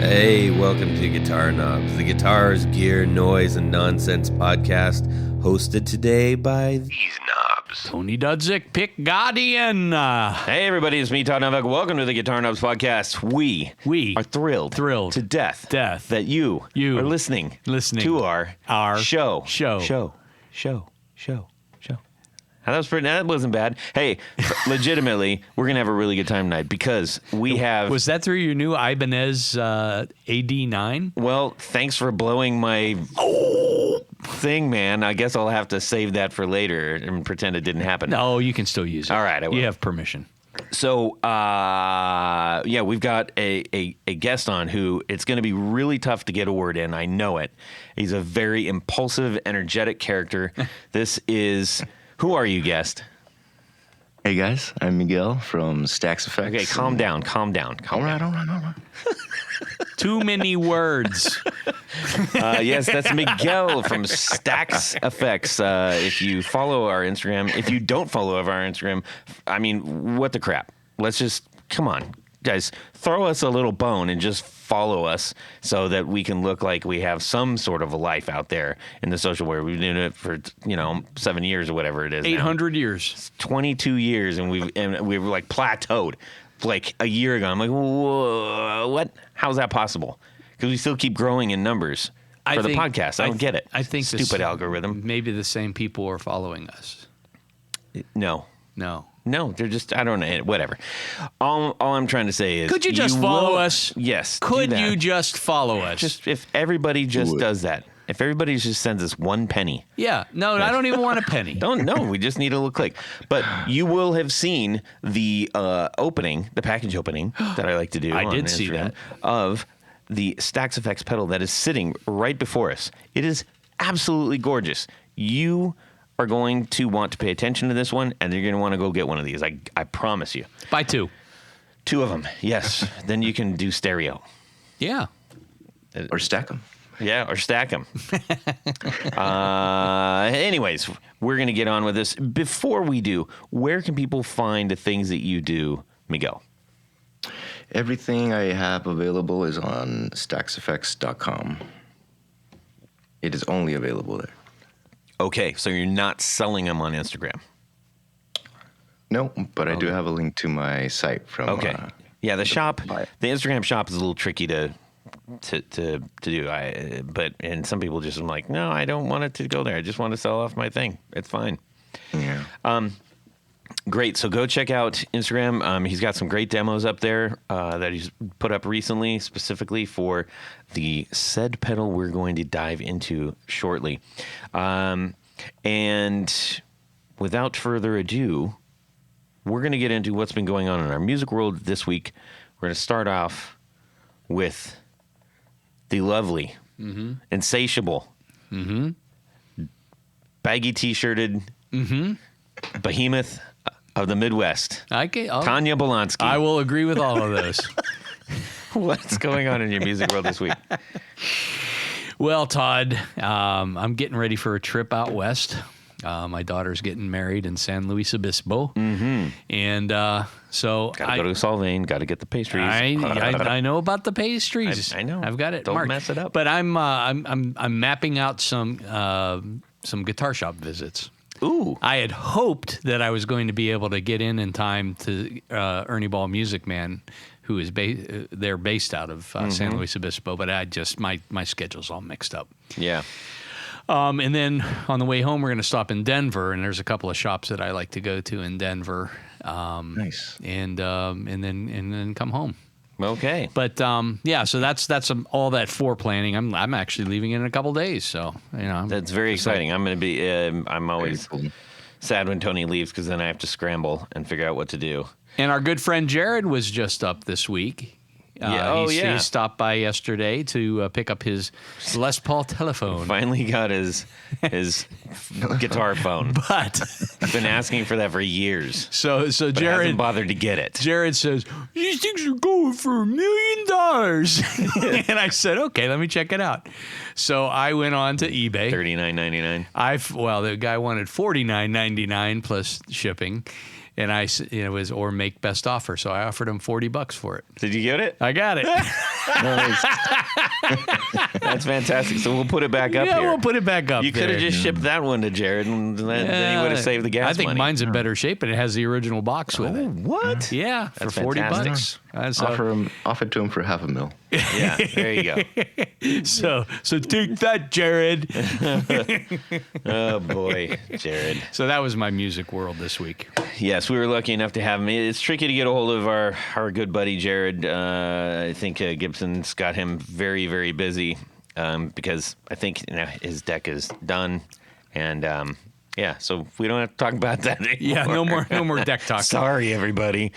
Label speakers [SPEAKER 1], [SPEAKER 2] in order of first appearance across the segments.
[SPEAKER 1] Hey, welcome to Guitar Knobs, the guitars, gear, noise, and nonsense podcast, hosted today by these knobs.
[SPEAKER 2] Tony Dudzik, Pick Guardian.
[SPEAKER 3] Hey, everybody, it's me, Todd Novak. Welcome to the Guitar Knobs podcast. We are thrilled to death that you are listening to our show. That wasn't bad. Hey, legitimately, we're going to have a really good time tonight because we have...
[SPEAKER 2] Was that through your new Ibanez AD9?
[SPEAKER 3] Well, thanks for blowing my thing, man. I guess I'll have to save that for later and pretend it didn't happen.
[SPEAKER 2] No, you can still use it.
[SPEAKER 3] All right, I will.
[SPEAKER 2] You have permission.
[SPEAKER 3] So, we've got a guest on who it's going to be really tough to get a word in. I know it. He's a very impulsive, energetic character. This is... Who are you, guest?
[SPEAKER 4] Hey, guys. I'm Miguel from Stax Effects.
[SPEAKER 3] Okay, calm down.
[SPEAKER 4] All right.
[SPEAKER 2] Too many words.
[SPEAKER 3] Yes, that's Miguel from Stax Effects. If you follow our Instagram, if you don't follow our Instagram, I mean, what the crap? Let's just, come on, guys, throw us a little bone and just follow us so that we can look like we have some sort of a life out there in the social world. We've been doing it for, 7 years or whatever it is.
[SPEAKER 2] 800 years.
[SPEAKER 3] It's 22 years, and we've like plateaued like a year ago. I'm like, whoa, what? How's that possible? Because we still keep growing in numbers for the podcast. I don't get it.
[SPEAKER 2] I think
[SPEAKER 3] stupid algorithm.
[SPEAKER 2] Maybe the same people are following us.
[SPEAKER 3] No, they're just, I don't know, whatever. All I'm trying to say is...
[SPEAKER 2] Could you just follow us?
[SPEAKER 3] Yes.
[SPEAKER 2] Could you just follow us?
[SPEAKER 3] Just if everybody just does that. If everybody just sends us one penny.
[SPEAKER 2] Yeah. No, I don't even want a penny.
[SPEAKER 3] We just need a little click. But you will have seen the the package opening that I like to do
[SPEAKER 2] I
[SPEAKER 3] on
[SPEAKER 2] did
[SPEAKER 3] Instagram
[SPEAKER 2] see that.
[SPEAKER 3] of the Stax Effects pedal that is sitting right before us. It is absolutely gorgeous. You are going to want to pay attention to this one, and you're going to want to go get one of these. I promise you.
[SPEAKER 2] Buy two.
[SPEAKER 3] Two of them, yes. Then you can do stereo.
[SPEAKER 2] Yeah.
[SPEAKER 4] Or stack them.
[SPEAKER 3] Yeah, or stack them. Anyways, we're going to get on with this. Before we do, where can people find the things that you do, Miguel?
[SPEAKER 4] Everything I have available is on staxeffects.com. It is only available there.
[SPEAKER 3] Okay, so you're not selling them on Instagram.
[SPEAKER 4] No, but I do have a link to my site from...
[SPEAKER 3] Okay. Yeah, the shop, the Instagram shop is a little tricky to do. And some people just are like, no, I don't want it to go there. I just want to sell off my thing. It's fine.
[SPEAKER 4] Yeah.
[SPEAKER 3] Great. So go check out Instagram. He's got some great demos up there that he's put up recently, specifically for the said pedal we're going to dive into shortly. And without further ado, we're going to get into what's been going on in our music world this week. We're going to start off with the lovely, insatiable, baggy t-shirted behemoth of the Midwest, Tanya Bolonsky.
[SPEAKER 2] I will agree with all of those.
[SPEAKER 3] What's going on in your music world this week?
[SPEAKER 2] Well, Todd, I'm getting ready for a trip out west. My daughter's getting married in San Luis Obispo. And so...
[SPEAKER 3] Got to go to Solvang, got to get the pastries.
[SPEAKER 2] I know about the pastries.
[SPEAKER 3] I know.
[SPEAKER 2] I've got it
[SPEAKER 3] Don't
[SPEAKER 2] marked.
[SPEAKER 3] mess it up.
[SPEAKER 2] But I'm mapping out some guitar shop visits.
[SPEAKER 3] Ooh.
[SPEAKER 2] I had hoped that I was going to be able to get in time to Ernie Ball Music Man, who is they're based out of San Luis Obispo, but I just my schedule's all mixed up.
[SPEAKER 3] Yeah.
[SPEAKER 2] And then on the way home, we're going to stop in Denver, and there's a couple of shops that I like to go to in Denver.
[SPEAKER 4] Nice.
[SPEAKER 2] And then come home.
[SPEAKER 3] Okay.
[SPEAKER 2] But so that's all that planning. I'm actually leaving in a couple days, so
[SPEAKER 3] that's very exciting. I'm going to be. I'm always sad when Tony leaves because then I have to scramble and figure out what to do.
[SPEAKER 2] And our good friend Jared was just up this week. He stopped by yesterday to pick up his Les Paul telephone.
[SPEAKER 3] Finally got his guitar phone.
[SPEAKER 2] But
[SPEAKER 3] I've been asking for that for years.
[SPEAKER 2] So
[SPEAKER 3] but
[SPEAKER 2] Jared
[SPEAKER 3] hasn't bothered to get it.
[SPEAKER 2] Jared says, these things are going for $1 million. And I said, okay, let me check it out. So I went on to eBay.
[SPEAKER 3] $39.99.
[SPEAKER 2] The guy wanted $49.99 plus shipping. And it was or make best offer. So I offered him $40 for it.
[SPEAKER 3] Did you get it?
[SPEAKER 2] I got it.
[SPEAKER 4] Nice.
[SPEAKER 3] That's fantastic. So we'll put it back up
[SPEAKER 2] Yeah,
[SPEAKER 3] here.
[SPEAKER 2] we'll put it back up.
[SPEAKER 3] You could have just shipped that one to Jared, and then he would have saved the gas
[SPEAKER 2] I think
[SPEAKER 3] money.
[SPEAKER 2] mine's in better shape, and it has the original box with it.
[SPEAKER 3] What?
[SPEAKER 2] Yeah, for
[SPEAKER 3] That's
[SPEAKER 2] $40.
[SPEAKER 3] fantastic.
[SPEAKER 2] That's,
[SPEAKER 4] Offer it to him for $500,000.
[SPEAKER 3] Yeah, there you go.
[SPEAKER 2] so take that, Jared.
[SPEAKER 3] Oh, boy, Jared.
[SPEAKER 2] So that was my music world this week.
[SPEAKER 3] Yes, we were lucky enough to have him. It's tricky to get a hold of our good buddy, Jared. I think Gibson's got him very, very busy because I think his deck is done. And, yeah, so we don't have to talk about that anymore.
[SPEAKER 2] Yeah, no more deck talk.
[SPEAKER 3] Sorry, everybody.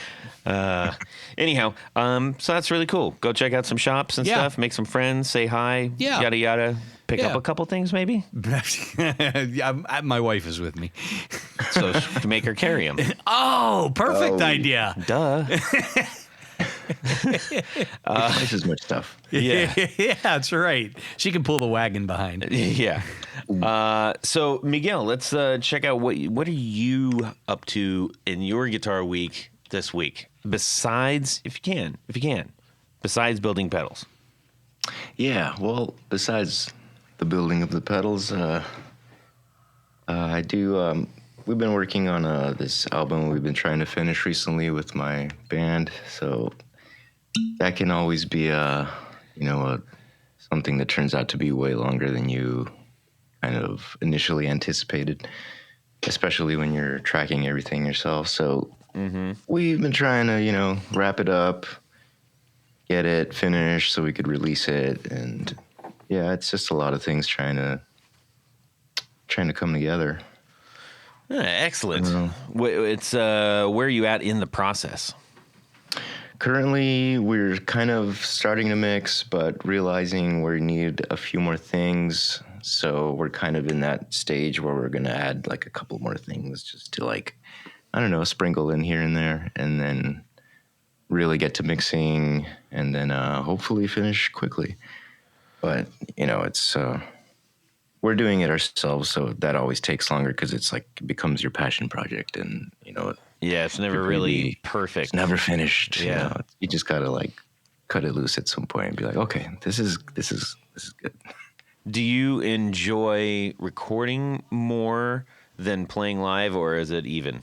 [SPEAKER 3] Anyhow, so that's really cool. Go check out some shops and stuff. Make some friends. Say hi.
[SPEAKER 2] Yeah.
[SPEAKER 3] Yada yada. Pick
[SPEAKER 2] Yeah.
[SPEAKER 3] up a couple things, maybe.
[SPEAKER 2] Yeah, my wife is with me.
[SPEAKER 3] So to make her carry them.
[SPEAKER 2] Oh, perfect idea.
[SPEAKER 3] Duh.
[SPEAKER 4] Twice as much stuff.
[SPEAKER 3] Yeah.
[SPEAKER 2] Yeah, that's right. She can pull the wagon behind.
[SPEAKER 3] Yeah. So Miguel, let's check out what are you up to in your guitar week this week? Besides, if you can, besides building pedals.
[SPEAKER 4] Yeah, well, besides the building of the pedals, I do. We've been working on this album we've been trying to finish recently with my band, so that can always be something that turns out to be way longer than you kind of initially anticipated, especially when you're tracking everything yourself. So we've been trying to, wrap it up, get it finished so we could release it. And yeah, it's just a lot of things trying to come together.
[SPEAKER 3] Excellent. It's where are you at in the process?
[SPEAKER 4] Currently, we're kind of starting to mix, but realizing we need a few more things. So we're kind of in that stage where we're going to add like a couple more things just to sprinkle in here and there, and then really get to mixing, and then hopefully finish quickly. But, it's we're doing it ourselves, so that always takes longer because it's like it becomes your passion project, and,
[SPEAKER 3] Yeah, it's never really perfect.
[SPEAKER 4] It's never finished.
[SPEAKER 3] Yeah.
[SPEAKER 4] You just got to cut it loose at some point and be like, okay, this is good.
[SPEAKER 3] Do you enjoy recording more than playing live, or is it even?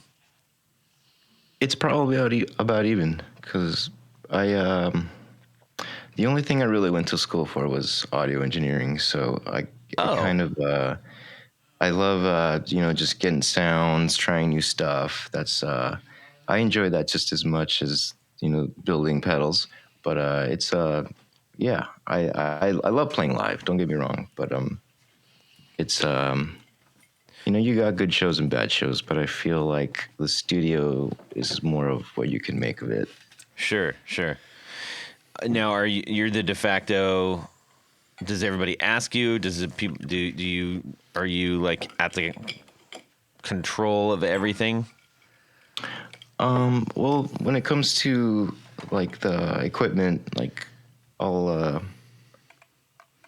[SPEAKER 4] It's probably about even, because the only thing I really went to school for was audio engineering. So I love just getting sounds, trying new stuff. That's I enjoy that just as much as building pedals. But I love playing live. Don't get me wrong, but it's you got good shows and bad shows, but I feel like the studio is more of what you can make of it.
[SPEAKER 3] Sure. Now, you're the de facto? Does everybody ask you? Does it people are you like at the control of everything?
[SPEAKER 4] Well, when it comes to like the equipment, I'll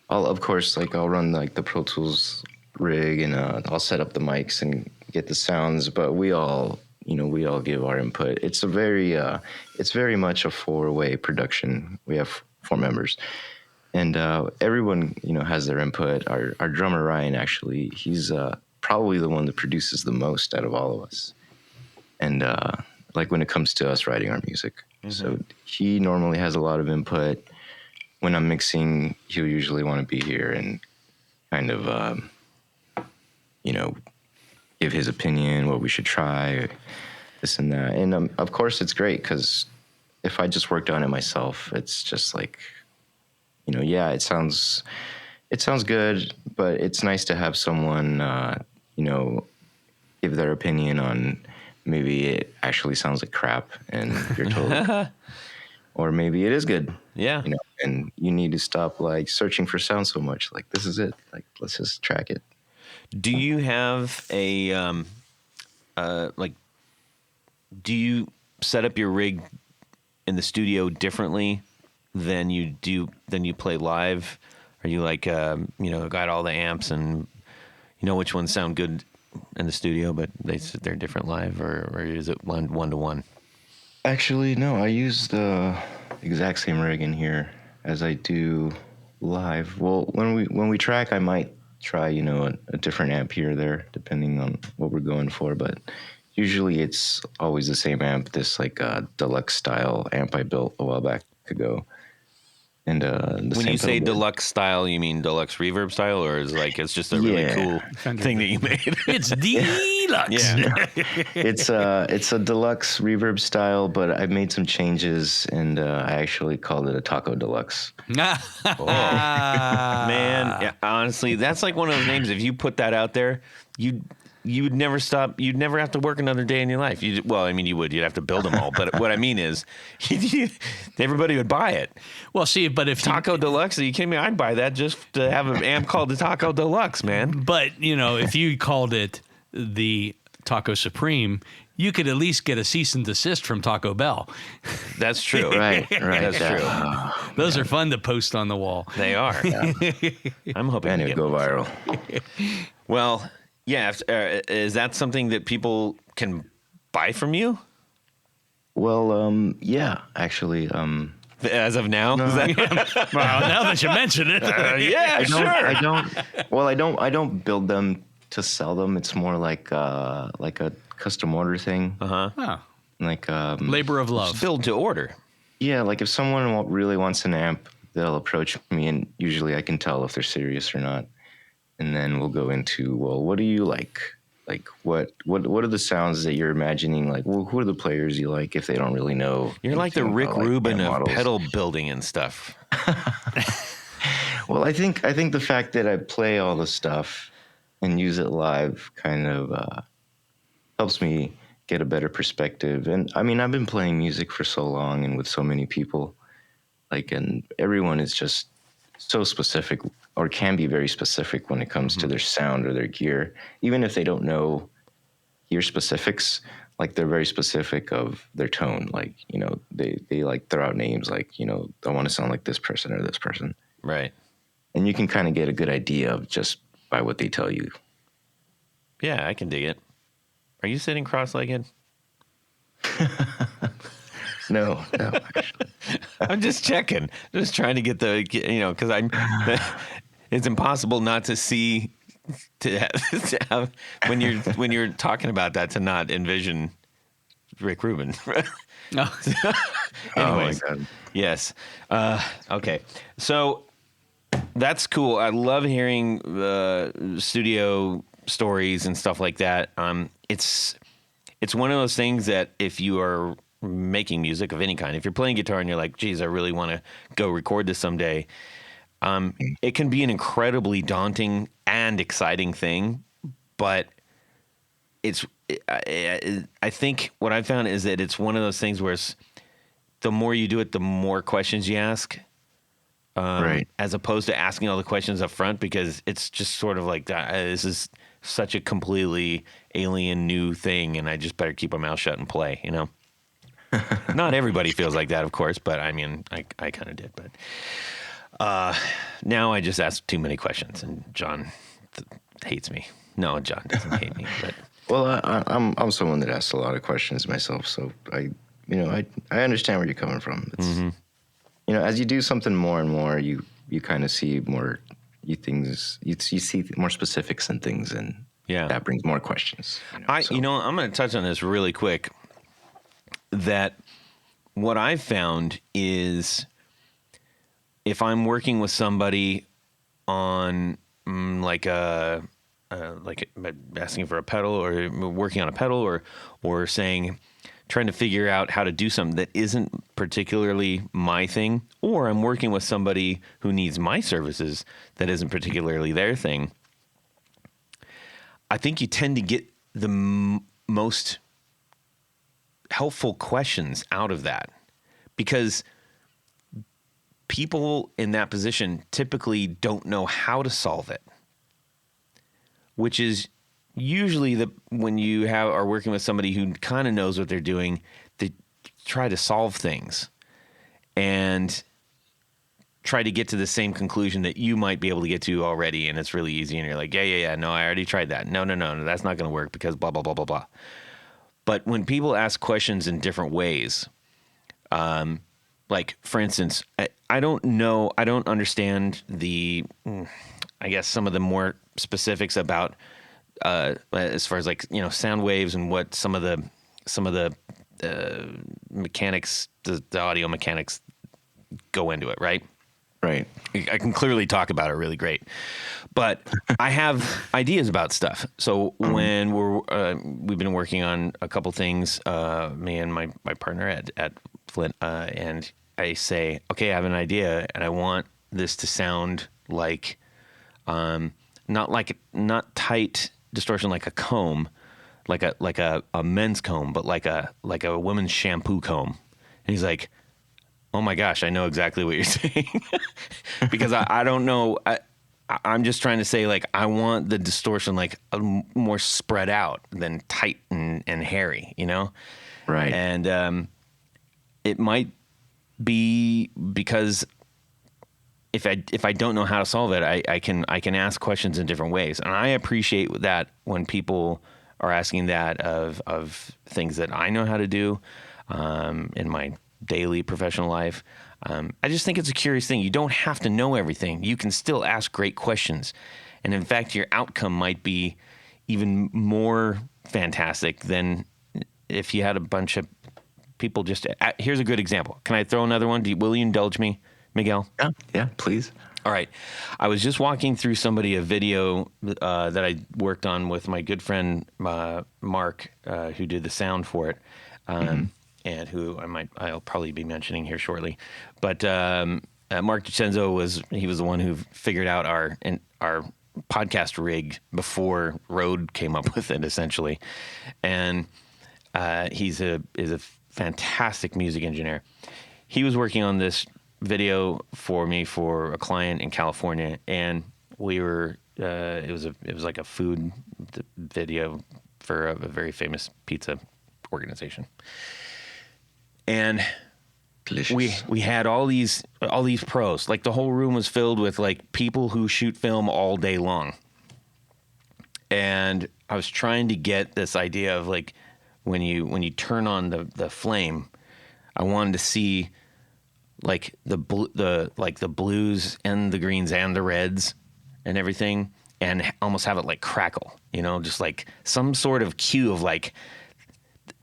[SPEAKER 4] of course I'll run the Pro Tools rig, and I'll set up the mics and get the sounds, but we all give our input. It's very much a 4-way production. We have 4 members, and everyone has their input. Our drummer Ryan, actually, he's probably the one that produces the most out of all of us, and when it comes to us writing our music. So he normally has a lot of input. When I'm mixing, he'll usually want to be here and kind of give his opinion, what we should try, this and that. And of course it's great, because if I just worked on it myself, it's just it sounds good, but it's nice to have someone give their opinion on maybe it actually sounds like crap and you're told, or maybe it is good.
[SPEAKER 3] Yeah.
[SPEAKER 4] And you need to stop searching for sound so much. This is it. Let's just track it.
[SPEAKER 3] Do you have a do you set up your rig in the studio differently than you play live? Are you got all the amps and which ones sound good in the studio, but they're different live, or is it one to one?
[SPEAKER 4] Actually, no. I use the exact same rig in here as I do live. Well, when we track, I might try, a different amp here or there, depending on what we're going for. But usually it's always the same amp, this like deluxe style amp I built a while back ago. And
[SPEAKER 3] when you say deluxe style, you mean deluxe reverb style, or is like it's just a really cool thing that you made?
[SPEAKER 2] It's deluxe.
[SPEAKER 3] Yeah,
[SPEAKER 4] it's a deluxe reverb style, but I made some changes, and I actually called it a Taco Deluxe.
[SPEAKER 3] Man, yeah, honestly, that's like one of those names. If you put that out there, you would never stop. You'd never have to work another day in your life. Well, I mean, you would. You'd have to build them all. But what I mean is, everybody would buy it.
[SPEAKER 2] Well, see, but if
[SPEAKER 3] Taco Deluxe, are you kidding me? I'd buy that just to have an amp called the Taco Deluxe, man.
[SPEAKER 2] But, if you called it the Taco Supreme, you could at least get a cease and desist from Taco Bell.
[SPEAKER 3] That's true.
[SPEAKER 4] Right.
[SPEAKER 3] That's true.
[SPEAKER 2] Those are fun to post on the wall.
[SPEAKER 3] They are. Yeah. I'm hoping
[SPEAKER 4] And
[SPEAKER 3] to
[SPEAKER 4] it go viral.
[SPEAKER 3] Well, yeah. Is that something that people can buy from you?
[SPEAKER 4] Well, yeah, actually.
[SPEAKER 3] As of now?
[SPEAKER 2] Well, now that you mention it.
[SPEAKER 3] Yeah,
[SPEAKER 4] I don't build them to sell them. It's more like a custom order thing.
[SPEAKER 2] Oh,
[SPEAKER 4] Like
[SPEAKER 2] labor of love.
[SPEAKER 3] Build to order.
[SPEAKER 4] yeah, like if someone really wants an amp, they'll approach me, and usually I can tell if they're serious or not. And then we'll go into, well, what do you like? Like what are the sounds that you're imagining? Like, well, who are the players you like if they don't really know?
[SPEAKER 3] You're like the
[SPEAKER 4] anything
[SPEAKER 3] Rick
[SPEAKER 4] about, like,
[SPEAKER 3] Rubin
[SPEAKER 4] amp
[SPEAKER 3] of
[SPEAKER 4] models?
[SPEAKER 3] pedal building and stuff.
[SPEAKER 4] Well, I think the fact that I play all the stuff and use it live kind of helps me get a better perspective. And I mean, I've been playing music for so long and with so many people, like, and everyone is just so specific, or can be very specific when it comes to their sound or their gear, even if they don't know gear specifics. Like, they're very specific of their tone. Like, they like throw out names like, I want to sound like this person or this person.
[SPEAKER 3] Right.
[SPEAKER 4] And you can kind of get a good idea of just by what they tell you.
[SPEAKER 3] Yeah, I can dig it. Are you sitting cross-legged?
[SPEAKER 4] No, actually.
[SPEAKER 3] I'm just checking. Just trying to get because it's impossible not to see, to have when you're talking about that, to not envision Rick Rubin.
[SPEAKER 2] No.
[SPEAKER 3] Anyways,
[SPEAKER 4] Oh my God.
[SPEAKER 3] yes. Okay. So that's cool. I love hearing studio stories and stuff like that. It's one of those things that if you are making music of any kind, if you're playing guitar and you're like, geez, I really want to go record this someday, it can be an incredibly daunting and exciting thing. But I think what I found is that it's one of those things where the more you do it, the more questions you ask.
[SPEAKER 4] Right.
[SPEAKER 3] As opposed to asking all the questions up front, because it's just sort of like, this is such a completely alien new thing, and I just better keep my mouth shut and play, Not everybody feels like that, of course, but I mean, I kind of did. But now I just ask too many questions, and John hates me. No, John doesn't hate me, but...
[SPEAKER 4] Well, I'm someone that asks a lot of questions myself, so I understand where you're coming from. It's, as you do something more and more, you kind of see more you see more specifics and things, and that brings more questions.
[SPEAKER 3] I'm going to touch on this really quick. That what I've found is, if I'm working with somebody on like asking for a pedal, or working on a pedal, or saying, trying to figure out how to do something that isn't particularly my thing, or I'm working with somebody who needs my services that isn't particularly their thing, I think you tend to get the most helpful questions out of that, because people in that position typically don't know how to solve it, which is usually when you are working with somebody who kind of knows what they're doing, they try to solve things and try to get to the same conclusion that you might be able to get to already, and it's really easy, and you're like, yeah, no, I already tried that. No, that's not going to work because blah, blah, blah, blah, blah. But when people ask questions in different ways, like, for instance, I don't understand I guess some of the more specifics about, as far as like, sound waves and what some of the mechanics, the audio mechanics go into it, right?
[SPEAKER 4] Right.
[SPEAKER 3] I can clearly talk about it really great, but I have ideas about stuff. So when we've been working on a couple things, me and my partner at Flint, and I say, okay, I have an idea and I want this to sound like, not tight distortion, like a comb, like a men's comb, but like a woman's shampoo comb. And he's like, oh my gosh, I know exactly what you're saying. Because I don't know. I'm just trying to say, like, I want the distortion like more spread out than tight and hairy,
[SPEAKER 4] Right.
[SPEAKER 3] And it might be because if I don't know how to solve it, I can ask questions in different ways, and I appreciate that when people are asking that of things that I know how to do in my daily professional life. I just think it's a curious thing. You don't have to know everything. You can still ask great questions, and in fact, your outcome might be even more fantastic than if you had a bunch of people just. Here's a good example. Can I throw another one? Will you indulge me, Miguel?
[SPEAKER 4] Yeah, please.
[SPEAKER 3] All right. I was just walking through a video that I worked on with my good friend Mark, who did the sound for it, and who I'll probably be mentioning here shortly. But Mark DiCenzo was the one who figured out our podcast rig before Rode came up with it, essentially, and he's a fantastic music engineer. He was working on this video for me for a client in California, and we were it was like a food video for a very famous pizza organization, and
[SPEAKER 4] Delicious.
[SPEAKER 3] we had all these pros. Like, the whole room was filled with like people who shoot film all day long, and I was trying to get this idea of like when you turn on the flame, I wanted to see like the blues and the greens and the reds and everything, and almost have it like crackle, just like some sort of cue of like,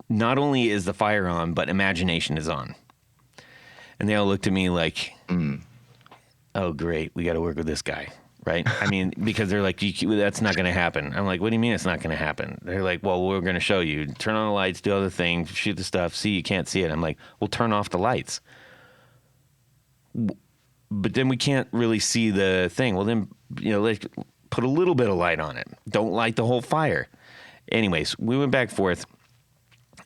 [SPEAKER 3] not only is the fire on, but imagination is on. And they all looked at me like, oh great, we got to work with this guy, right? I mean, because they're like, that's not going to happen. I'm like, what do you mean it's not going to happen? They're like, well, we're going to show you. Turn on the lights, do other things, shoot the stuff, see, you can't see it. I'm like, well, turn off the lights. But then we can't really see the thing. Well, then, like, put a little bit of light on it. Don't light the whole fire. Anyways, we went back and forth,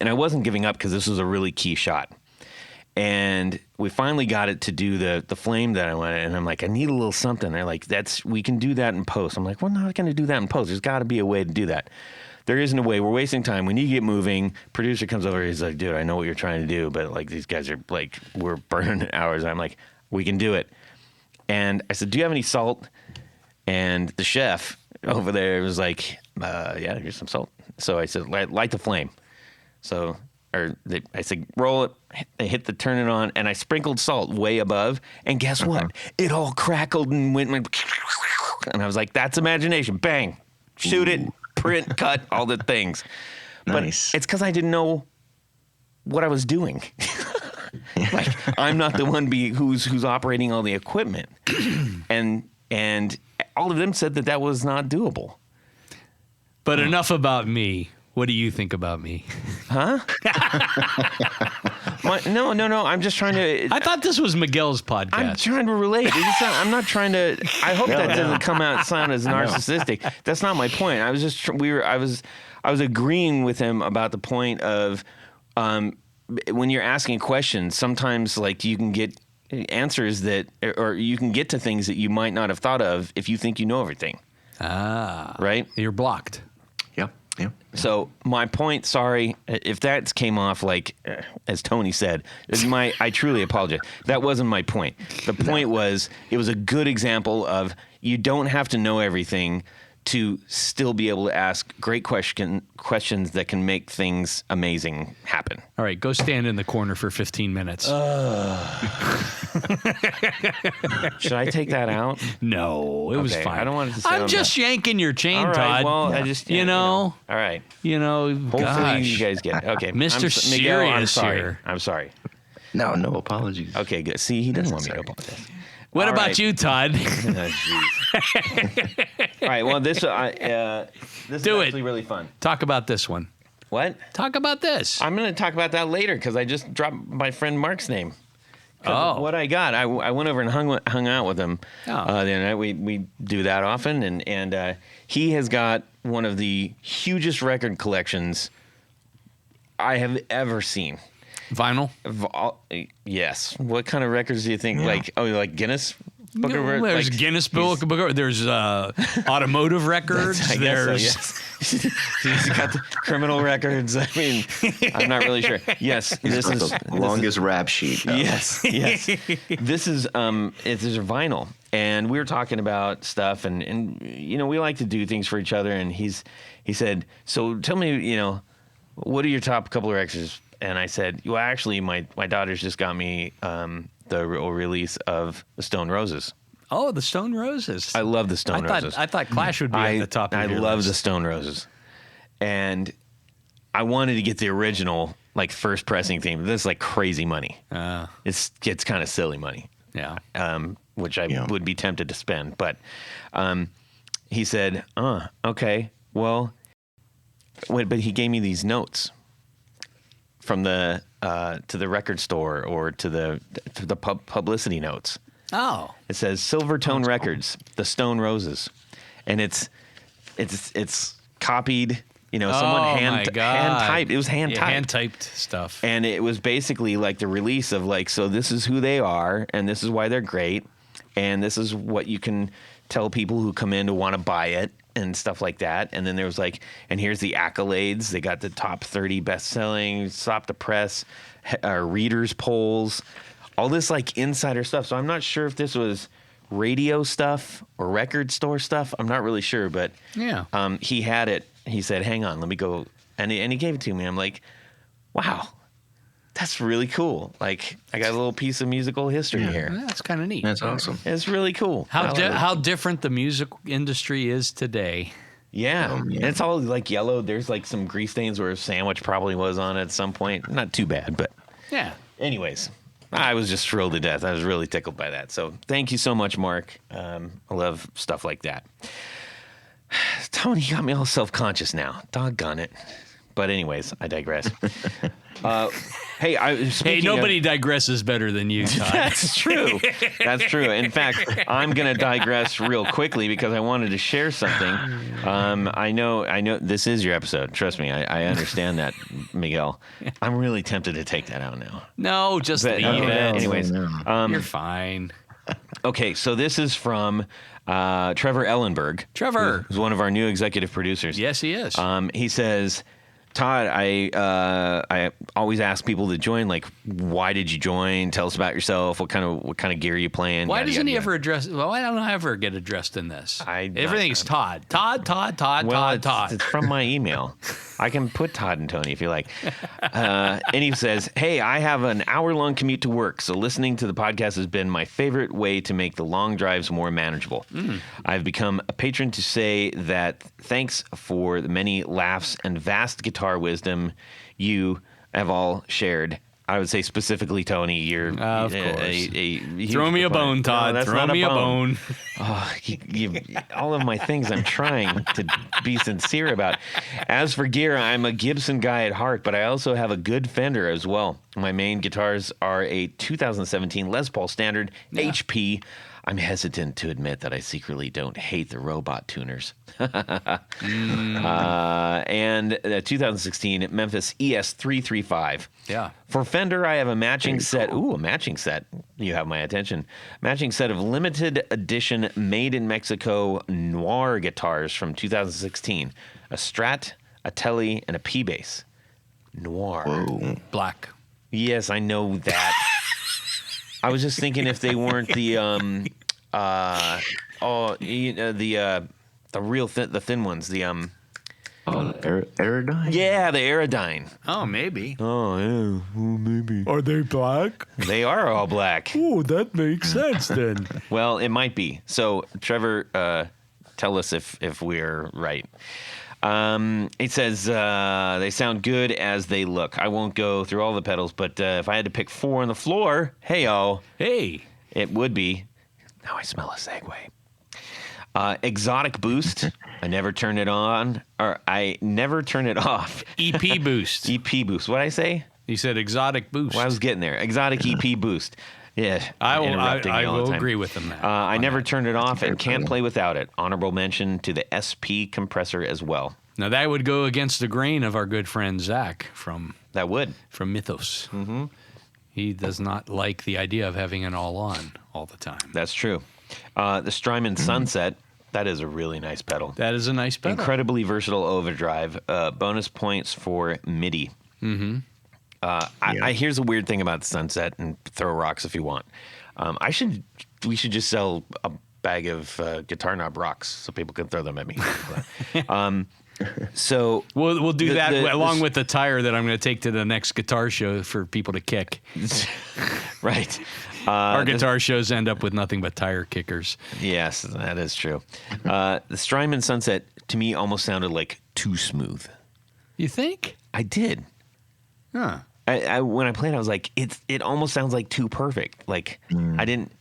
[SPEAKER 3] and I wasn't giving up because this was a really key shot. And we finally got it to do the flame that I wanted, and I'm like, I need a little something. They're like, we can do that in post. I'm like, we're not going to do that in post. There's got to be a way to do that. There isn't a way. We're wasting time. We need to get moving. Producer comes over. He's like, dude, I know what you're trying to do, but like, these guys are like, we're burning hours. I'm like, we can do it. And I said, do you have any salt? And the chef over there was like, yeah, here's some salt. So I said, light the flame. So, I said, roll it. They hit the turn it on, and I sprinkled salt way above. And guess what? It all crackled and went, and I was like, that's imagination. Bang, shoot it, print, cut, all the things.
[SPEAKER 4] Nice.
[SPEAKER 3] But it's because I didn't know what I was doing. Like, I'm not the one who's operating all the equipment, and all of them said that was not doable.
[SPEAKER 2] But enough about me. What do you think about me?
[SPEAKER 3] Huh? No. I'm just trying to.
[SPEAKER 2] I thought this was Miguel's podcast.
[SPEAKER 3] I'm trying to relate. I'm not trying to. I hope that doesn't come out sound as narcissistic. That's not my point. I was just. I was agreeing with him about the point of. When you're asking questions, sometimes like you can get answers or you can get to things that you might not have thought of if you think you know everything. Right?
[SPEAKER 2] You're blocked.
[SPEAKER 4] Yeah.
[SPEAKER 3] So my point, sorry, if that came off like, as Tony said, I truly apologize. That wasn't my point. The point was, it was a good example of you don't have to know everything to still be able to ask great questions that can make things amazing happen.
[SPEAKER 2] All right, go stand in the corner for 15 minutes.
[SPEAKER 3] Should I take that out?
[SPEAKER 2] No, it was
[SPEAKER 3] Okay,
[SPEAKER 2] fine.
[SPEAKER 3] I don't want it to
[SPEAKER 2] I'm
[SPEAKER 3] sound
[SPEAKER 2] just yanking your chain,
[SPEAKER 3] All right,
[SPEAKER 2] Todd.
[SPEAKER 3] well, I just,
[SPEAKER 2] you know,
[SPEAKER 3] all right.
[SPEAKER 2] Hopefully
[SPEAKER 3] Hopefully you guys get it. Okay.
[SPEAKER 2] Mr.
[SPEAKER 3] Miguel, I'm
[SPEAKER 2] Serious
[SPEAKER 3] sorry.
[SPEAKER 2] here.
[SPEAKER 3] I'm sorry.
[SPEAKER 4] No apologies.
[SPEAKER 3] Okay, good. See, he doesn't want me to apologize.
[SPEAKER 2] What
[SPEAKER 3] All
[SPEAKER 2] about
[SPEAKER 3] right.
[SPEAKER 2] you, Todd?
[SPEAKER 3] Oh, jeez. All right. Well, this is
[SPEAKER 2] Do it.
[SPEAKER 3] actually really fun.
[SPEAKER 2] Talk about this one.
[SPEAKER 3] What?
[SPEAKER 2] Talk about this.
[SPEAKER 3] I'm going to talk about that later because I just dropped my friend Mark's name. 'Cause
[SPEAKER 2] Oh.
[SPEAKER 3] of what I got. I went over and hung out with him the other night. We do that often, and he has got one of the hugest record collections I have ever seen.
[SPEAKER 2] Vinyl?
[SPEAKER 3] Yes. What kind of records do you think? Like Guinness Book of Records?
[SPEAKER 2] There's Guinness Book. There's automotive records.
[SPEAKER 3] I guess so, yes. He's got the criminal records. I mean, I'm not really sure. Yes,
[SPEAKER 4] This is the longest rap sheet.
[SPEAKER 3] Yes. This is it's a vinyl, and we were talking about stuff, and we like to do things for each other. And he said, so tell me, what are your top couple of records? And I said, well, actually, my daughter's just got me the release of the Stone Roses.
[SPEAKER 2] Oh, the Stone Roses.
[SPEAKER 3] I love the Stone Roses.
[SPEAKER 2] I thought Clash would be at the top of
[SPEAKER 3] I
[SPEAKER 2] your
[SPEAKER 3] love
[SPEAKER 2] list.
[SPEAKER 3] the Stone Roses. And I wanted to get the original, like, first pressing theme. This is like crazy money. It's kind of silly money.
[SPEAKER 2] Yeah.
[SPEAKER 3] Which I would be tempted to spend. But he said, okay, well, but he gave me these notes from the to the record store or to the publicity notes.
[SPEAKER 2] Oh.
[SPEAKER 3] It says Silvertone Records, the Stone Roses, and it's copied. Someone hand typed. It was hand typed.
[SPEAKER 2] Hand typed stuff.
[SPEAKER 3] And it was basically like the release of so this is who they are, and this is why they're great, and this is what you can tell people who come in to want to buy it and stuff like that. And then there was and here's the accolades. They got the top 30 best-selling, Stop the Press, readers polls, all this insider stuff. So I'm not sure if this was radio stuff or record store stuff. I'm not really sure, but
[SPEAKER 2] Yeah.
[SPEAKER 3] He had it. He said, hang on, let me go. And he gave it to me. I'm like, wow, that's really cool. I got a little piece of musical history here.
[SPEAKER 2] That's kind of neat.
[SPEAKER 4] That's awesome.
[SPEAKER 3] It's really cool.
[SPEAKER 2] How different the music industry is today.
[SPEAKER 3] Yeah. And it's all yellow. There's some grease stains where a sandwich probably was on it at some point. Not too bad, but
[SPEAKER 2] Yeah.
[SPEAKER 3] anyways, I was just thrilled to death. I was really tickled by that. So thank you so much, Mark. I love stuff like that. Tony, you got me all self-conscious now. Doggone it. But anyways, I digress.
[SPEAKER 2] Hey, nobody digresses better than you, Todd.
[SPEAKER 3] That's true. That's true. In fact, I'm going to digress real quickly because I wanted to share something. I know this is your episode. Trust me. I understand that, Miguel. I'm really tempted to take that out now.
[SPEAKER 2] No, just leave it.
[SPEAKER 3] Anyways,
[SPEAKER 2] You're fine.
[SPEAKER 3] okay. So this is from Trevor Ellenberg.
[SPEAKER 2] Trevor.
[SPEAKER 3] who's one of our new executive producers.
[SPEAKER 2] Yes, he is.
[SPEAKER 3] He says, Todd, I always ask people to join. Why did you join? Tell us about yourself. What kind of gear are you playing?
[SPEAKER 2] Why
[SPEAKER 3] Yada,
[SPEAKER 2] doesn't
[SPEAKER 3] yada,
[SPEAKER 2] he
[SPEAKER 3] yada.
[SPEAKER 2] ever address? Well, why don't I ever get addressed in this? Everything's Todd. Todd.
[SPEAKER 3] Well,
[SPEAKER 2] Todd.
[SPEAKER 3] it's from my email. I can put Todd and Tony if you like. And he says, hey, I have an hour-long commute to work, so listening to the podcast has been my favorite way to make the long drives more manageable. I've become a patron to say that thanks for the many laughs and vast guitar wisdom you have all shared. I would say specifically, Tony, you're
[SPEAKER 2] Of course.
[SPEAKER 3] huge
[SPEAKER 2] Throw me a bone,
[SPEAKER 3] proponent.
[SPEAKER 2] Todd.
[SPEAKER 3] No, that's
[SPEAKER 2] Throw
[SPEAKER 3] not
[SPEAKER 2] me a bone.
[SPEAKER 3] Oh, all of my things I'm trying to be sincere about. As for gear, I'm a Gibson guy at heart, but I also have a good Fender as well. My main guitars are a 2017 Les Paul Standard HP. I'm hesitant to admit that I secretly don't hate the robot tuners. And the 2016 Memphis ES335.
[SPEAKER 2] Yeah.
[SPEAKER 3] For Fender, I have a matching set. Ooh, a matching set. You have my attention. Matching set of limited edition made in Mexico Noir guitars from 2016. A Strat, a Tele, and a P-Bass. Noir.
[SPEAKER 4] Whoa.
[SPEAKER 2] Black.
[SPEAKER 3] Yes, I know that. I was just thinking if they weren't the The real the thin ones. The
[SPEAKER 4] Aerodyne?
[SPEAKER 3] Yeah, the Aerodyne.
[SPEAKER 2] Oh, maybe.
[SPEAKER 3] Oh, yeah. Maybe.
[SPEAKER 2] Are they black?
[SPEAKER 3] They are all black.
[SPEAKER 2] Oh, that makes sense then.
[SPEAKER 3] Well, it might be. So, Trevor, tell us if we're right. It says they sound good as they look. I won't go through all the pedals, but if I had to pick 4 on the floor, hey-o,
[SPEAKER 2] Hey.
[SPEAKER 3] it would be. Now I smell a Segway. Exotic Boost. I never turn it on, or I never turn it off.
[SPEAKER 2] EP Boost.
[SPEAKER 3] EP Boost. What did I say?
[SPEAKER 2] You said Exotic Boost.
[SPEAKER 3] Well, I was getting there. Exotic EP Boost. Yeah,
[SPEAKER 2] I
[SPEAKER 3] interrupting me all the
[SPEAKER 2] will
[SPEAKER 3] time.
[SPEAKER 2] agree with them.
[SPEAKER 3] I never turned it off and can't play without it. Honorable mention to the SP compressor as well.
[SPEAKER 2] Now, that would go against the grain of our good friend Zach from
[SPEAKER 3] That would.
[SPEAKER 2] Mythos. Mm-hmm. He does not like the idea of having it all on all the time.
[SPEAKER 3] That's true. The Strymon Sunset. That is a really nice pedal.
[SPEAKER 2] That is a nice pedal.
[SPEAKER 3] Incredibly versatile overdrive. Bonus points for MIDI. Mm-hmm. Here's a weird thing about the Sunset, and throw rocks if you want. We should just sell a bag of guitar knob rocks so people can throw them at me. So
[SPEAKER 2] We'll do that along with the tire that I'm going to take to the next guitar show for people to kick.
[SPEAKER 3] right.
[SPEAKER 2] Our guitar shows end up with nothing but tire kickers.
[SPEAKER 3] Yes, that is true. The Strymon Sunset to me almost sounded like too smooth.
[SPEAKER 2] You think?
[SPEAKER 3] I did.
[SPEAKER 2] Huh.
[SPEAKER 3] I when I played, I was like, it almost sounds like too perfect. Like I didn't.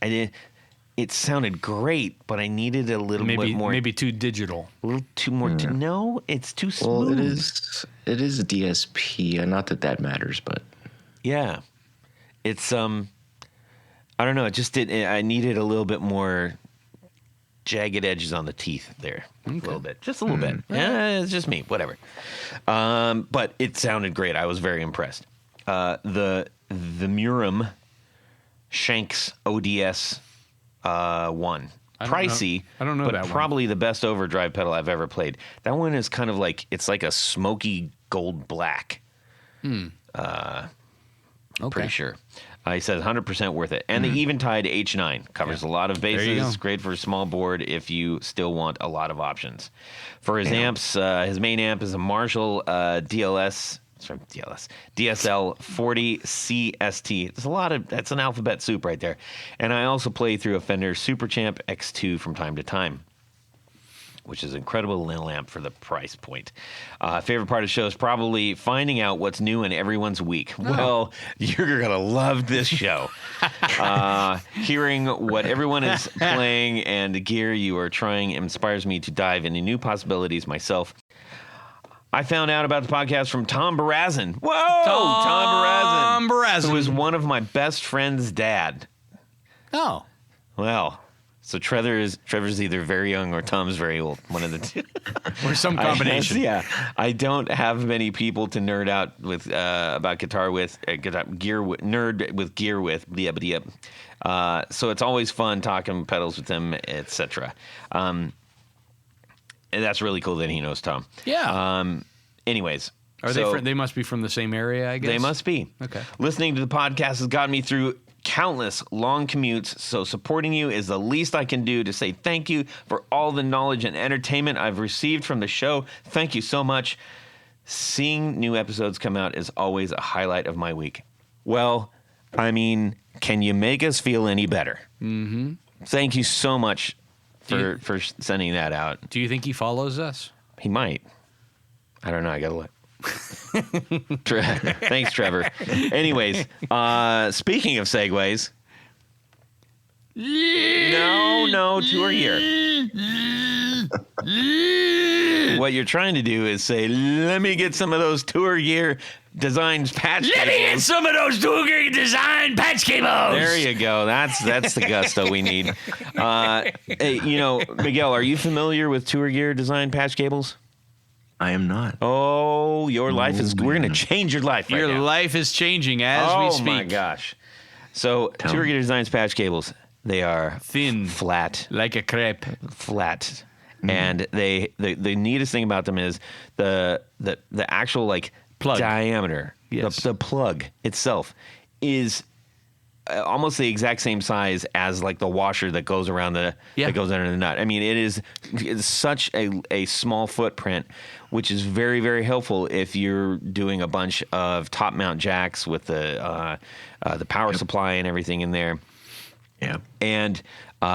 [SPEAKER 3] It sounded great, but I needed a little bit more.
[SPEAKER 2] Maybe too digital.
[SPEAKER 3] A little too more. No, it's too smooth.
[SPEAKER 4] Well, it is a DSP. Not that matters, but
[SPEAKER 3] yeah, it's I don't know. It just did. I needed a little bit more jagged edges on the teeth there. A little bit, just a little bit. Yeah, it's just me. Whatever. But it sounded great. I was very impressed. The Murim Shanks ODS 1. Pricey.
[SPEAKER 2] I don't know
[SPEAKER 3] but
[SPEAKER 2] that one.
[SPEAKER 3] probably the best overdrive pedal I've ever played. That one is kind of like it's like a smoky gold black. Pretty sure. He says 100% worth it. And the Eventide H9 covers a lot of bases. Great for a small board if you still want a lot of options. For his amps, his main amp is a Marshall DSL 40 CST. There's a lot of, that's an alphabet soup right there. And I also play through a Fender Superchamp X2 from time to time, which is an incredible little amp for the price point. Favorite part of the show is probably finding out what's new in everyone's week. Well, you're going to love this show. Hearing what everyone is playing and the gear you are trying inspires me to dive into new possibilities myself. I found out about the podcast from Tom Barazin. Whoa! Tom Barazin. Who is one of my best friend's dad.
[SPEAKER 2] Oh.
[SPEAKER 3] Well... So Trevor's either very young or Tom's very old. One of the two.
[SPEAKER 2] Or some combination.
[SPEAKER 3] I don't have many people to nerd out with about guitar with, nerd with gear with. So it's always fun talking pedals with him, etc. And that's really cool that he knows Tom.
[SPEAKER 2] Yeah.
[SPEAKER 3] Anyways.
[SPEAKER 2] They must be from the same area, I guess?
[SPEAKER 3] They must be.
[SPEAKER 2] Okay.
[SPEAKER 3] Listening to the podcast has gotten me through countless long commutes, so supporting you is the least I can do to say thank you for all the knowledge and entertainment I've received from the show. Thank you so much. Seeing new episodes come out is always a highlight of my week. Well, I mean, can you make us feel any better? Mm-hmm. Thank you so much for sending that out.
[SPEAKER 2] Do you think he follows us?
[SPEAKER 3] He might. I don't know. I got to look. Thanks, Trevor. Anyways, speaking of segues, no tour year. What you're trying to do is say, let me get some of those tour gear designs patch cables.
[SPEAKER 2] Let me get some of those tour gear design patch cables.
[SPEAKER 3] There you go. That's the gusto we need. Hey, Miguel, are you familiar with tour gear design patch cables?
[SPEAKER 4] I am not.
[SPEAKER 3] Oh, your life is... We're going to change your life right now.
[SPEAKER 2] Your life is changing as we speak.
[SPEAKER 3] Oh, my gosh. So, Tour Gear Designs patch cables, they are...
[SPEAKER 2] Thin.
[SPEAKER 3] Flat.
[SPEAKER 2] Like a crepe.
[SPEAKER 3] Flat. And the neatest thing about them is the actual, like,
[SPEAKER 2] plug
[SPEAKER 3] diameter.
[SPEAKER 2] Yes.
[SPEAKER 3] The plug itself is almost the exact same size as like the washer that goes around that goes under the nut. I mean, it's such a small footprint, which is very, very helpful if you're doing a bunch of top mount jacks with the power supply and everything in there.
[SPEAKER 4] Yeah.
[SPEAKER 3] And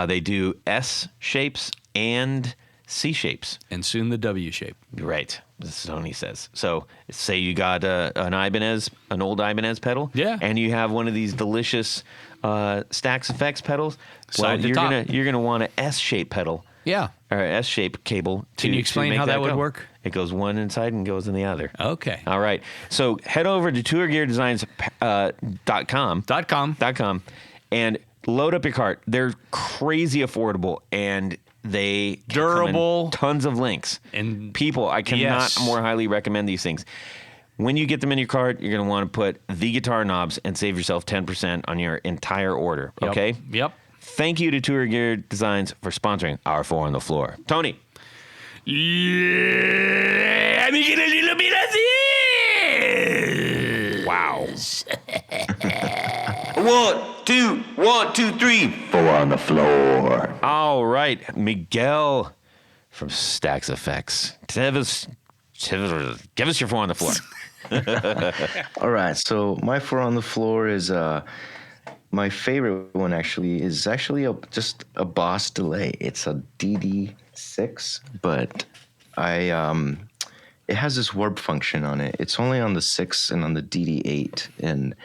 [SPEAKER 3] they do S shapes and C shapes.
[SPEAKER 2] And soon the W shape.
[SPEAKER 3] Right. Tony says. So say you got an old Ibanez pedal.
[SPEAKER 2] Yeah.
[SPEAKER 3] And you have one of these delicious Stax Effects pedals.
[SPEAKER 2] Side to
[SPEAKER 3] you're
[SPEAKER 2] top.
[SPEAKER 3] you're gonna want an S-shaped pedal.
[SPEAKER 2] Yeah.
[SPEAKER 3] Or S-shaped cable.
[SPEAKER 2] Can you explain
[SPEAKER 3] make
[SPEAKER 2] how that would
[SPEAKER 3] go.
[SPEAKER 2] work?
[SPEAKER 3] It goes one inside and goes in the other.
[SPEAKER 2] Okay.
[SPEAKER 3] All right. So head over to tourgeardesigns.com and load up your cart. They're crazy affordable and they
[SPEAKER 2] Durable.
[SPEAKER 3] come in tons of links.
[SPEAKER 2] And
[SPEAKER 3] people, I cannot
[SPEAKER 2] yes.
[SPEAKER 3] more highly recommend these things. When you get them in your cart, you're going to want to put the guitar knobs and save yourself 10% on your entire order.
[SPEAKER 2] Yep.
[SPEAKER 3] Okay?
[SPEAKER 2] Yep.
[SPEAKER 3] Thank you to Tour Gear Designs for sponsoring our Four on the Floor. Tony.
[SPEAKER 2] Yeah, let me get a little bit of this.
[SPEAKER 3] Wow.
[SPEAKER 4] 1, 2, 3. 4 on the floor.
[SPEAKER 3] All right. Miguel from Stax Effects. Give us your Four on the Floor.
[SPEAKER 4] All right, so my 4 on the floor is my favorite one. Is just a Boss delay. It's a DD6, but it has this warp function on it. It's only on the 6 and on the DD8, and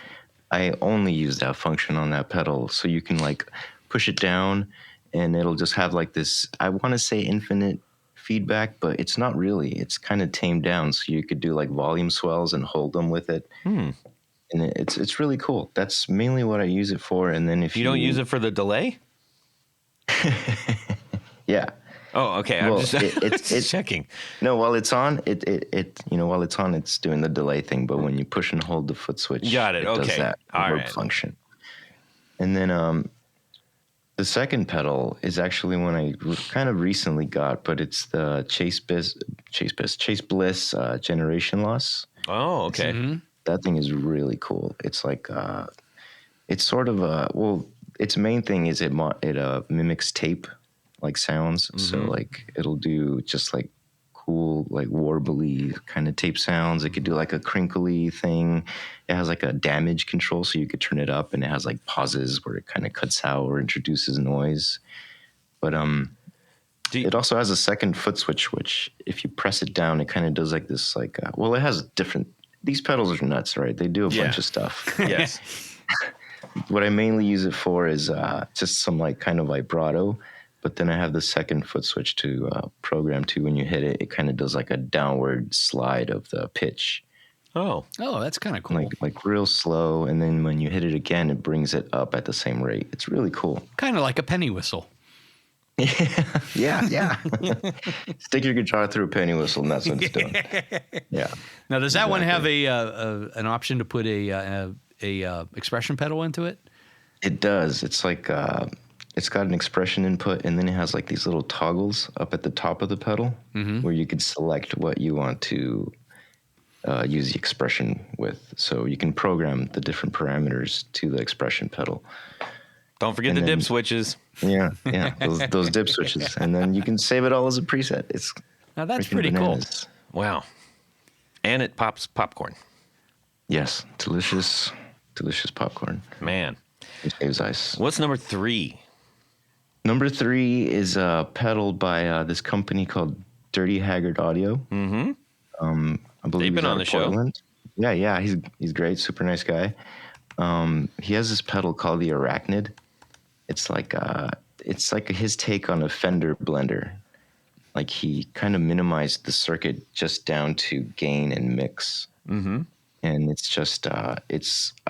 [SPEAKER 4] I only use that function on that pedal. So you can like push it down, and it'll just have like this. I want to say infinite feedback, but it's not really. It's kind of tamed down, so you could do like volume swells and hold them with it. And it's really cool. That's mainly what I use it for. And then if
[SPEAKER 3] You don't use it for the delay?
[SPEAKER 4] yeah.
[SPEAKER 3] Oh, okay.
[SPEAKER 4] Well,
[SPEAKER 3] I'm just checking.
[SPEAKER 4] No, while it's on, while it's on, it's doing the delay thing. But when you push and hold the foot switch,
[SPEAKER 3] Got it.
[SPEAKER 4] does
[SPEAKER 3] Okay.
[SPEAKER 4] that
[SPEAKER 3] All
[SPEAKER 4] warp
[SPEAKER 3] right.
[SPEAKER 4] function. And then the second pedal is actually one I kind of recently got, but it's the Chase Bliss Generation Loss.
[SPEAKER 3] Oh, okay.
[SPEAKER 2] Mm-hmm.
[SPEAKER 4] That thing is really cool. It's like it's sort of its main thing is it mimics tape like sounds. So like it'll do just like cool like warbly kind of tape sounds. It could do like a crinkly thing. It has like a damage control, so you could turn it up, and it has like pauses where it kind of cuts out or introduces noise. But it also has a second foot switch, which if you press it down, it kind of does like this like it has different. These pedals are nuts, right? They do a bunch of stuff.
[SPEAKER 3] Yes.
[SPEAKER 4] What I mainly use it for is just some like kind of vibrato. But then I have the second foot switch to program to. When you hit it, it kind of does like a downward slide of the pitch.
[SPEAKER 3] Oh.
[SPEAKER 2] Oh, that's kind of cool.
[SPEAKER 4] Like real slow. And then when you hit it again, it brings it up at the same rate. It's really cool.
[SPEAKER 2] Kind of like a penny whistle.
[SPEAKER 4] Yeah. Stick your guitar through a penny whistle, and that's what it's doing. Yeah.
[SPEAKER 2] Now, does that one have an option to put a expression pedal into it?
[SPEAKER 4] It does. It's like it's got an expression input, and then it has like these little toggles up at the top of the pedal where you could select what you want to use the expression with. So you can program the different parameters to the expression pedal.
[SPEAKER 3] Don't forget the dip switches.
[SPEAKER 4] Yeah, those dip switches, and then you can save it all as a preset.
[SPEAKER 2] Now that's
[SPEAKER 4] freaking
[SPEAKER 2] pretty
[SPEAKER 4] bananas.
[SPEAKER 2] cool.
[SPEAKER 3] Wow. And it pops popcorn.
[SPEAKER 4] Yes, delicious popcorn.
[SPEAKER 3] Man.
[SPEAKER 4] It saves ice.
[SPEAKER 3] What's number 3?
[SPEAKER 4] Number 3 is pedaled by this company called Dirty Haggard Audio.
[SPEAKER 3] Mm-hmm.
[SPEAKER 4] I believe
[SPEAKER 3] They've been
[SPEAKER 4] he's
[SPEAKER 3] on
[SPEAKER 4] out
[SPEAKER 3] the
[SPEAKER 4] of
[SPEAKER 3] show.
[SPEAKER 4] Portland. Yeah, he's great, super nice guy. He has this pedal called the Arachnid. It's like his take on a Fender blender. Like he kind of minimized the circuit just down to gain and mix. Mm-hmm. And it's just I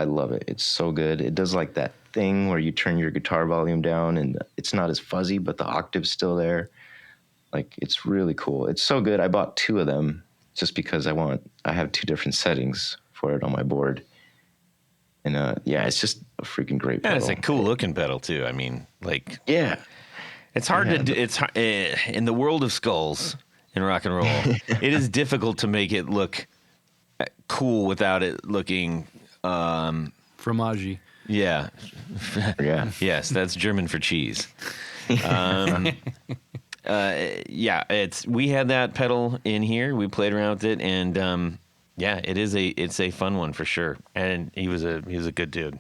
[SPEAKER 4] love it. It's so good. It does like that thing where you turn your guitar volume down and it's not as fuzzy, but the octave's still there. Like it's really cool. It's so good. I bought 2 of them just because I have 2 different settings for it on my board. And it's just a freaking great pedal.
[SPEAKER 3] Yeah, it's a cool looking pedal too. I mean, like it's hard to do. It's in the world of skulls in rock and roll. It is difficult to make it look cool without it looking
[SPEAKER 2] Fromage.
[SPEAKER 3] Yeah.
[SPEAKER 4] Yeah.
[SPEAKER 3] Yes, that's German for cheese. Yeah, we had that pedal in here. We played around with it, and yeah, it's a fun one for sure. And he was a good dude.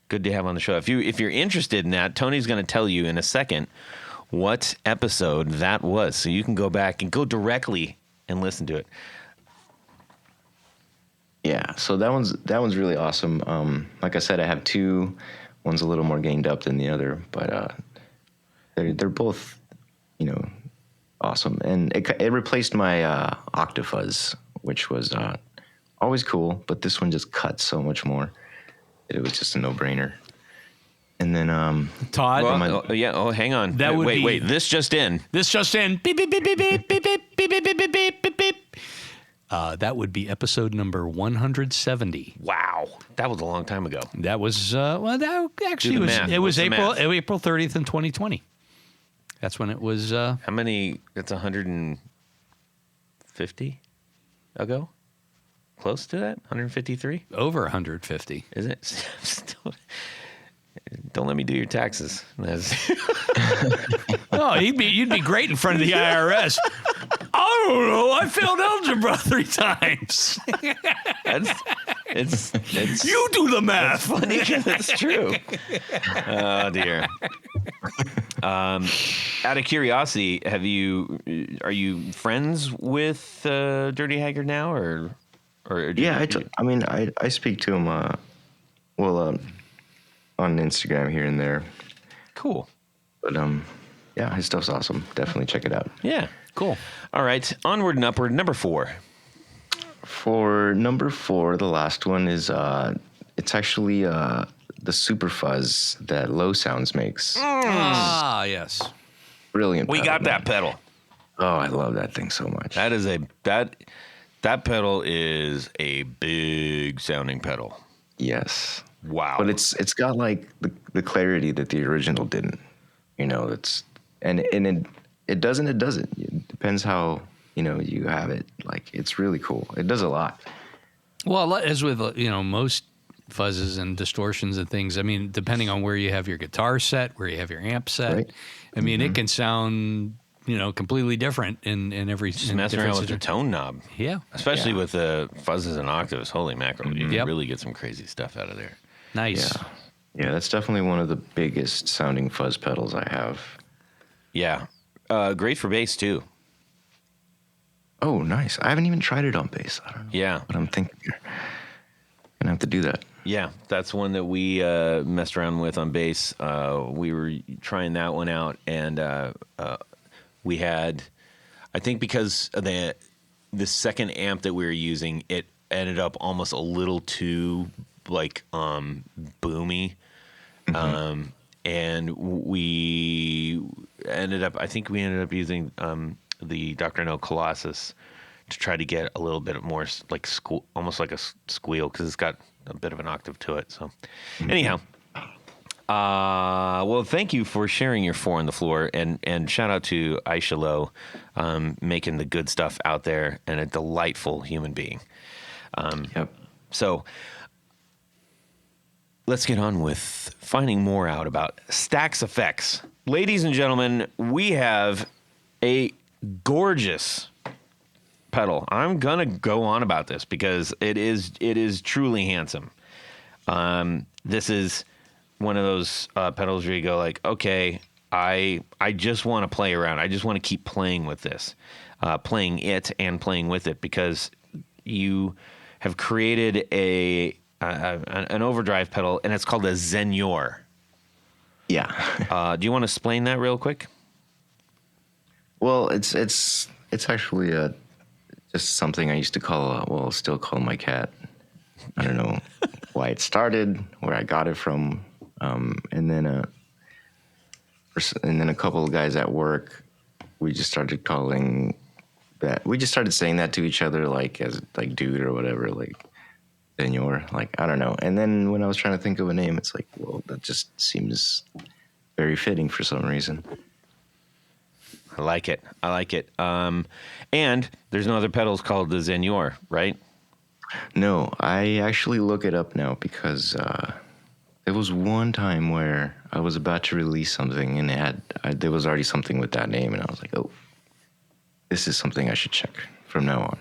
[SPEAKER 3] Good to have on the show. If you're interested in that, Tony's going to tell you in a second what episode that was, so you can go back and go directly and listen to it.
[SPEAKER 4] Yeah, so that one's really awesome. Like I said, I have two. One's a little more gained up than the other, but they're both, awesome. And it replaced my Octafuzz, which was always cool, but this one just cut so much more. It was just a no-brainer. And then
[SPEAKER 2] Todd.
[SPEAKER 3] Hang on.
[SPEAKER 2] That would
[SPEAKER 3] wait. This just in.
[SPEAKER 2] Beep beep beep beep beep beep beep beep beep beep beep beep beep beep. That would be episode number 170.
[SPEAKER 3] Wow, that was a long time ago.
[SPEAKER 2] That was that actually was
[SPEAKER 3] math.
[SPEAKER 2] it was
[SPEAKER 3] What's the math?
[SPEAKER 2] April 30th in 2020. That's when it was.
[SPEAKER 3] How many? That's 150 ago. Close to that. 153.
[SPEAKER 2] Over 150.
[SPEAKER 3] Is it? Don't let me do your taxes.
[SPEAKER 2] Oh, you'd be great in front of the IRS. I don't know. I failed algebra 3 times.
[SPEAKER 3] It's
[SPEAKER 2] You do the math.
[SPEAKER 3] funny. That's true. Oh dear. Out of curiosity, are you friends with Dirty Haggard now, or
[SPEAKER 4] yeah, I speak to him. On Instagram here and there.
[SPEAKER 3] Cool.
[SPEAKER 4] But yeah, his stuff's awesome. Definitely check it out.
[SPEAKER 3] Yeah.
[SPEAKER 2] Cool.
[SPEAKER 3] All right. Onward and upward. Number 4.
[SPEAKER 4] For number 4, the last one is it's actually the Super Fuzz that Low Sounds makes.
[SPEAKER 2] Ah, yes.
[SPEAKER 4] Brilliant.
[SPEAKER 3] We
[SPEAKER 4] pedal,
[SPEAKER 3] got that pedal.
[SPEAKER 4] Oh, I love that thing so much.
[SPEAKER 3] That pedal is a big sounding pedal.
[SPEAKER 4] Yes.
[SPEAKER 3] Wow.
[SPEAKER 4] But it's got like the clarity that the original didn't. It doesn't. It depends how you have it. Like, it's really cool. It does a lot.
[SPEAKER 2] Well, as with most fuzzes and distortions and things, I mean, depending on where you have your guitar set, where you have your amp set,
[SPEAKER 4] Right.
[SPEAKER 2] I mean, it can sound completely different in every.
[SPEAKER 3] Just mess around with the tone knob.
[SPEAKER 2] Yeah.
[SPEAKER 3] Especially with the fuzzes and octaves. Holy mackerel. You can
[SPEAKER 2] Yep.
[SPEAKER 3] really get some crazy stuff out of there.
[SPEAKER 2] Nice.
[SPEAKER 4] Yeah, that's definitely one of the biggest sounding fuzz pedals I have.
[SPEAKER 3] Yeah. Great for bass, too.
[SPEAKER 4] Oh, nice. I haven't even tried it on bass. I don't know.
[SPEAKER 3] Yeah.
[SPEAKER 4] But I'm thinking you're gonna have to do that.
[SPEAKER 3] Yeah, that's one that we messed around with on bass. We were trying that one out, and we had, I think because of the second amp that we were using, it ended up almost a little too boomy. And we ended up using the Dr. No Colossus to try to get a little bit more almost like a squeal, because it's got a bit of an octave to it. So anyhow, well, thank you for sharing your 4 on the floor, and shout out to Aisha Lowe, making the good stuff out there, and a delightful human being.
[SPEAKER 4] Yep.
[SPEAKER 3] So let's get on with finding more out about Stax Effects. Ladies and gentlemen, we have a gorgeous pedal. I'm going to go on about this because it is truly handsome. This is one of those pedals where you go like, okay, I just want to play around. I just want to keep playing with this, playing it and playing with it, because you have created an overdrive pedal, and it's called a Zeñor.
[SPEAKER 4] Yeah.
[SPEAKER 3] Do you want to explain that real quick?
[SPEAKER 4] Well, it's actually just something I used to call, still call my cat. I don't know why it started, where I got it from, and then a couple of guys at work, we just started calling that. We just started saying that to each other, like as like dude or whatever, like Zeñor, like I don't know. And then when I was trying to think of a name, it's like, well, that just seems very fitting for some reason.
[SPEAKER 3] I like it. And there's no other pedals called the Zeñor, right?
[SPEAKER 4] No, I actually look it up now because there was one time where I was about to release something and there was already something with that name, and I was like, oh, this is something I should check from now on.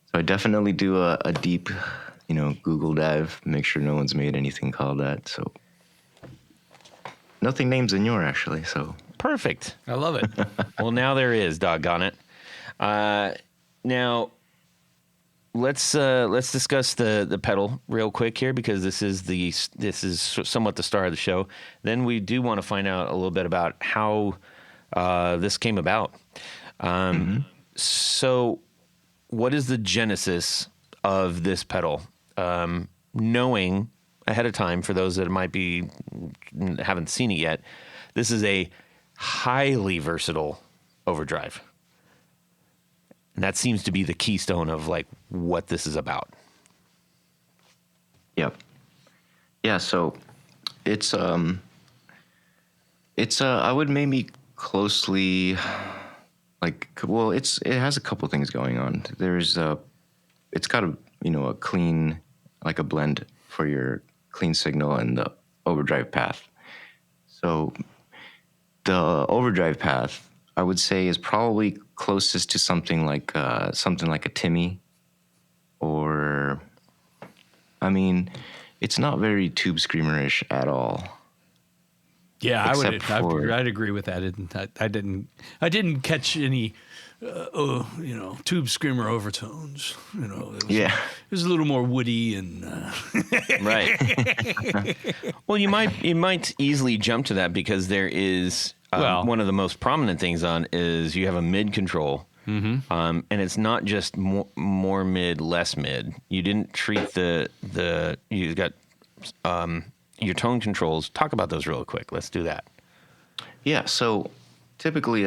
[SPEAKER 4] So I definitely do a deep, Google dive, make sure no one's made anything called that. So nothing named Zeñor, actually. So
[SPEAKER 3] Perfect.
[SPEAKER 2] I love it.
[SPEAKER 3] Well, now there is, doggone it. Now, let's discuss the pedal real quick here, because this is somewhat the star of the show. Then we do want to find out a little bit about how this came about. So, what is the genesis of this pedal? Knowing ahead of time, for those that haven't seen it yet, this is a highly versatile overdrive. And that seems to be the keystone of like what this is about.
[SPEAKER 4] Yep. Yeah, so it's I would maybe closely it has a couple things going on. There's it's got a clean, like a blend for your clean signal and the overdrive path. So the overdrive path, I would say, is probably closest to something like a Timmy, or, it's not very tube screamerish at all.
[SPEAKER 2] Yeah,
[SPEAKER 4] I'd
[SPEAKER 2] I'd agree with that. I didn't catch any, tube screamer overtones. It was a little more woody and.
[SPEAKER 3] Right. Well, you might easily jump to that, because there is one of the most prominent things on is you have a mid control. Mm-hmm. And it's not just more mid, less mid. You didn't treat you got your tone controls. Talk about those real quick. Let's do that.
[SPEAKER 4] Yeah. So typically,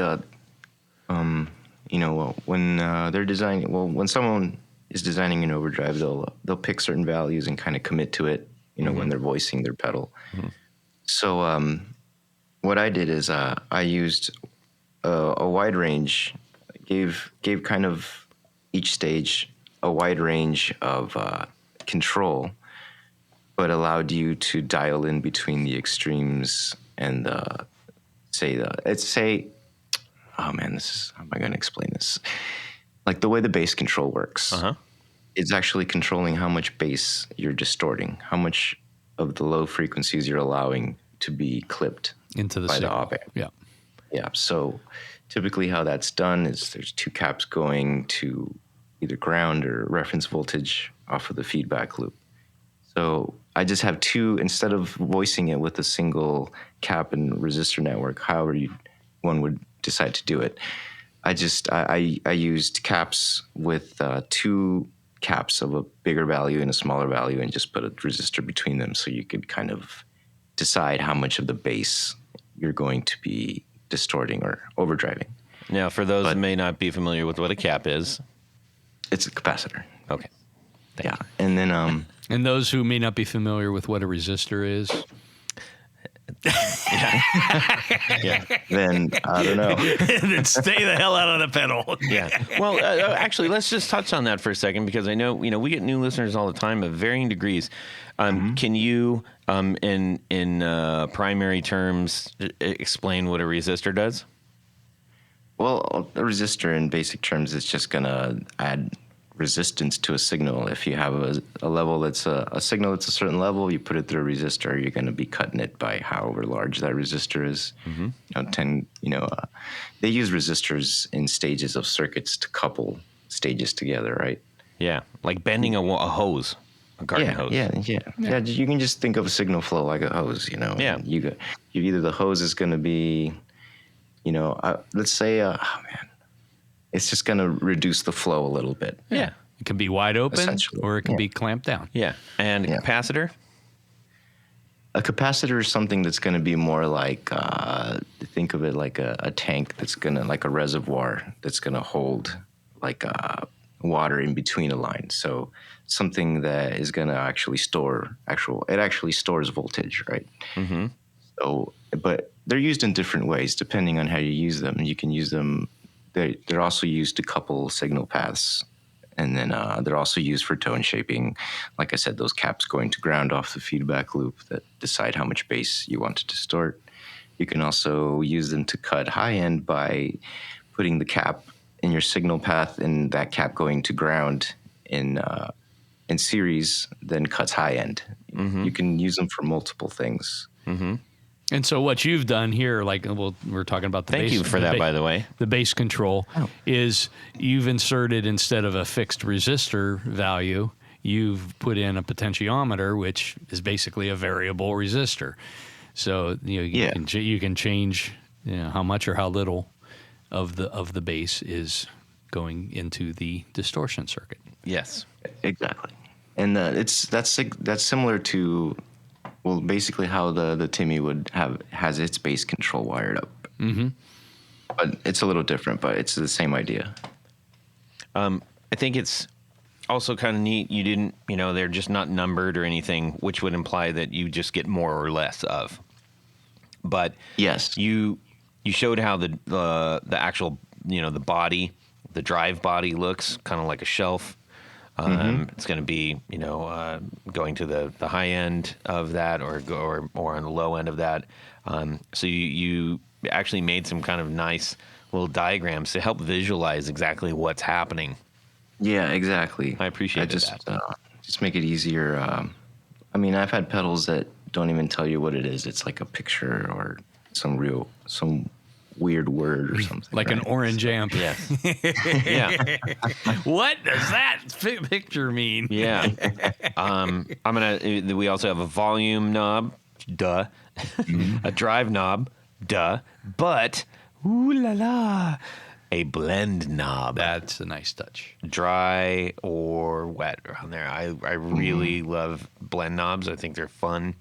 [SPEAKER 4] when they're designing, when someone is designing an overdrive, they'll pick certain values and kind of commit to it, when they're voicing their pedal. Mm-hmm. So what I did is I used a wide range, gave kind of each stage a wide range of control, but allowed you to dial in between the extremes and how am I going to explain this? Like the way the bass control works. Uh-huh. It's actually controlling how much bass you're distorting, how much of the low frequencies you're allowing to be clipped
[SPEAKER 2] into the
[SPEAKER 4] by
[SPEAKER 2] signal.
[SPEAKER 4] the op amp.
[SPEAKER 2] Yeah.
[SPEAKER 4] Yeah. So typically how that's done is there's two caps going to either ground or reference voltage off of the feedback loop. So I just have two, instead of voicing it with a single cap and resistor network, however one would decide to do it, I used caps with two caps of a bigger value and a smaller value, and just put a resistor between them, so you could kind of decide how much of the bass you're going to be distorting or overdriving.
[SPEAKER 3] Now, for those who may not be familiar with what a cap is,
[SPEAKER 4] it's a capacitor.
[SPEAKER 3] Okay.
[SPEAKER 4] Yeah, and then
[SPEAKER 2] and those who may not be familiar with what a resistor is.
[SPEAKER 3] Yeah.
[SPEAKER 4] Then I don't know.
[SPEAKER 2] Then stay the hell out of the pedal.
[SPEAKER 3] Yeah. Well, actually, let's just touch on that for a second, because I know we get new listeners all the time of varying degrees. Can you, in primary terms, explain what a resistor does?
[SPEAKER 4] Well, a resistor in basic terms is just gonna add resistance to a signal. If you have a level that's a signal that's a certain level, you put it through a resistor, you're going to be cutting it by however large that resistor is. Mm-hmm. They use resistors in stages of circuits to couple stages together, right?
[SPEAKER 3] Yeah, like bending a hose, a garden hose.
[SPEAKER 4] Yeah. You can just think of a signal flow like a hose,
[SPEAKER 3] Yeah.
[SPEAKER 4] You either the hose is going to be, let's say, it's just going to reduce the flow a little bit.
[SPEAKER 2] Yeah. It can be wide open or it can be clamped down.
[SPEAKER 3] Yeah. And a capacitor?
[SPEAKER 4] A capacitor is something that's going to be more like, think of it like a tank that's going to, like a reservoir that's going to hold like water in between a line. So something that is going to actually it actually stores voltage, right? Mm-hmm. So, but they're used in different ways depending on how you use them. You can use them. They're also used to couple signal paths And then they're also used for tone shaping. Like I said, those caps going to ground off the feedback loop that decide how much bass you want to distort. You can also use them to cut high end by putting the cap in your signal path and that cap going to ground in series, then cuts high end. You can use them for multiple things.
[SPEAKER 2] And so what you've done here, like we're talking about the bass.
[SPEAKER 3] Thank you for that, by the way.
[SPEAKER 2] The bass control is you've inserted, instead of a fixed resistor value, you've put in a potentiometer, which is basically a variable resistor. So you can change how much or how little of the bass is going into the distortion circuit.
[SPEAKER 3] Yes,
[SPEAKER 4] exactly. And that's similar to, well, basically how the Timmy has its bass control wired up. But it's a little different, but it's the same idea.
[SPEAKER 3] I think it's also kind of neat. You didn't, they're just not numbered or anything, which would imply that you just get more or less of. But
[SPEAKER 4] yes,
[SPEAKER 3] you showed how the actual, the body, the drive body looks kind of like a shelf. It's going to be, going to the high end of that or on the low end of that. So you actually made some kind of nice little diagrams to help visualize exactly what's happening.
[SPEAKER 4] Yeah, exactly.
[SPEAKER 3] I appreciate that.
[SPEAKER 4] Just make it easier. I've had pedals that don't even tell you what it is. It's like a picture or some weird word or something.
[SPEAKER 2] Like an orange amp.
[SPEAKER 3] Yeah. Yeah.
[SPEAKER 2] What does that picture mean?
[SPEAKER 3] Yeah. We also have a volume knob, duh. A drive knob, duh. But, ooh la la, a blend knob.
[SPEAKER 2] That's a nice touch.
[SPEAKER 3] Dry or wet around there. I really love blend knobs. I think they're fun.